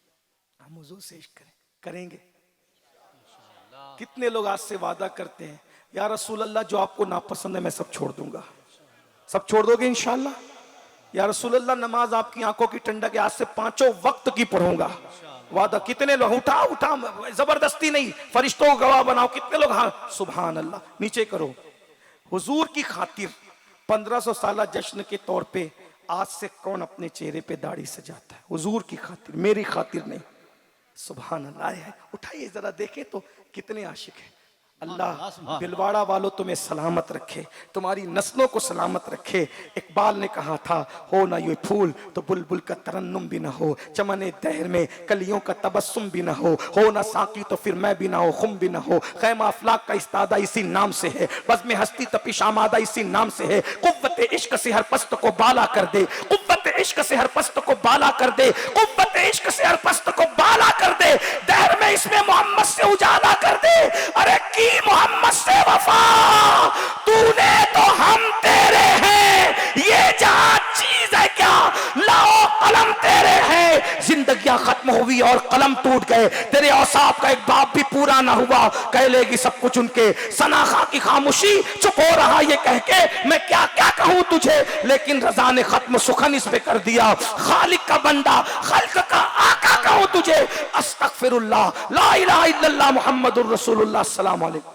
हम हुजूर से इश्क करेंगे। कितने लोग आज से वादा करते हैं, या रसूल अल्लाह जो आपको नापसंद है मैं सब छोड़ दूंगा। सब छोड़ दोगे इंशाल्लाह? या रसूल अल्लाह नमाज आपकी आंखों की ठंडक, आज से 5 वक्त की पढ़ूंगा। वादा कितने लोग? उठा उठा, जबरदस्ती नहीं, फरिश्तों को गवाह बनाओ। कितने लोग? हाँ सुभान अल्लाह। नीचे करो। हुजूर की खातिर 1500 साल जश्न के तौर पे आज से कौन अपने चेहरे पे दाढ़ी सजाता है? हुजूर की खातिर, मेरी खातिर नहीं। सुभान अल्लाह। उठाइए जरा, देखे तो कितने आशिक हैं। अल्लाह भिलवाड़ा वालों तुम्हें सलामत रखे, तुम्हारी नस्लों को सलामत रखे। इकबाल ने कहा था, हो ना ये फूल तो बुलबुल का तरन्नुम भी ना हो, चमने दहर में कलियों का तबस्सुम भी ना हो ना साकी तो फिर मैं भी ना हो, खुम भी ना हो। खैमा अफलाक का इस्तादा इसी नाम से है, बस में हस्ती तपिश आमादा इसी नाम से है। कुव्वत इश्क से हर पस्त को बाला कर दे, कुव्वत इश्क से हर पस्त को बाला कर दे, कुव्वत इश्क से हर पस्त को बाला कर दे। दहर में इसमें मोहम्मद से उजाला कर दे। अरे की मोहम्मद से वफा, तूने तो हम तेरे हैं, ये जहां चीज है क्या, लाओ कलम तेरे हैं। जिंदगियां खत्म हुई और कलम टूट गए, तेरे औसाफ का एक बाप भी पूरा ना हुआ, कह लेगी सब कुछ उनके। सनाखा की खामोशी चुप हो रहा ये कह के, मैं क्या क्या कहूं तुझे, लेकिन रजा ने खत्म सुखन इस पे कर दिया। खालिक का बंदा, खल्क का आका कहूं तुझे। अस्तगफिरुल्लाह, ला इलाहा इल्लल्लाह मुहम्मदुर रसूलुल्लाह। अस्सलाम वालेकुम।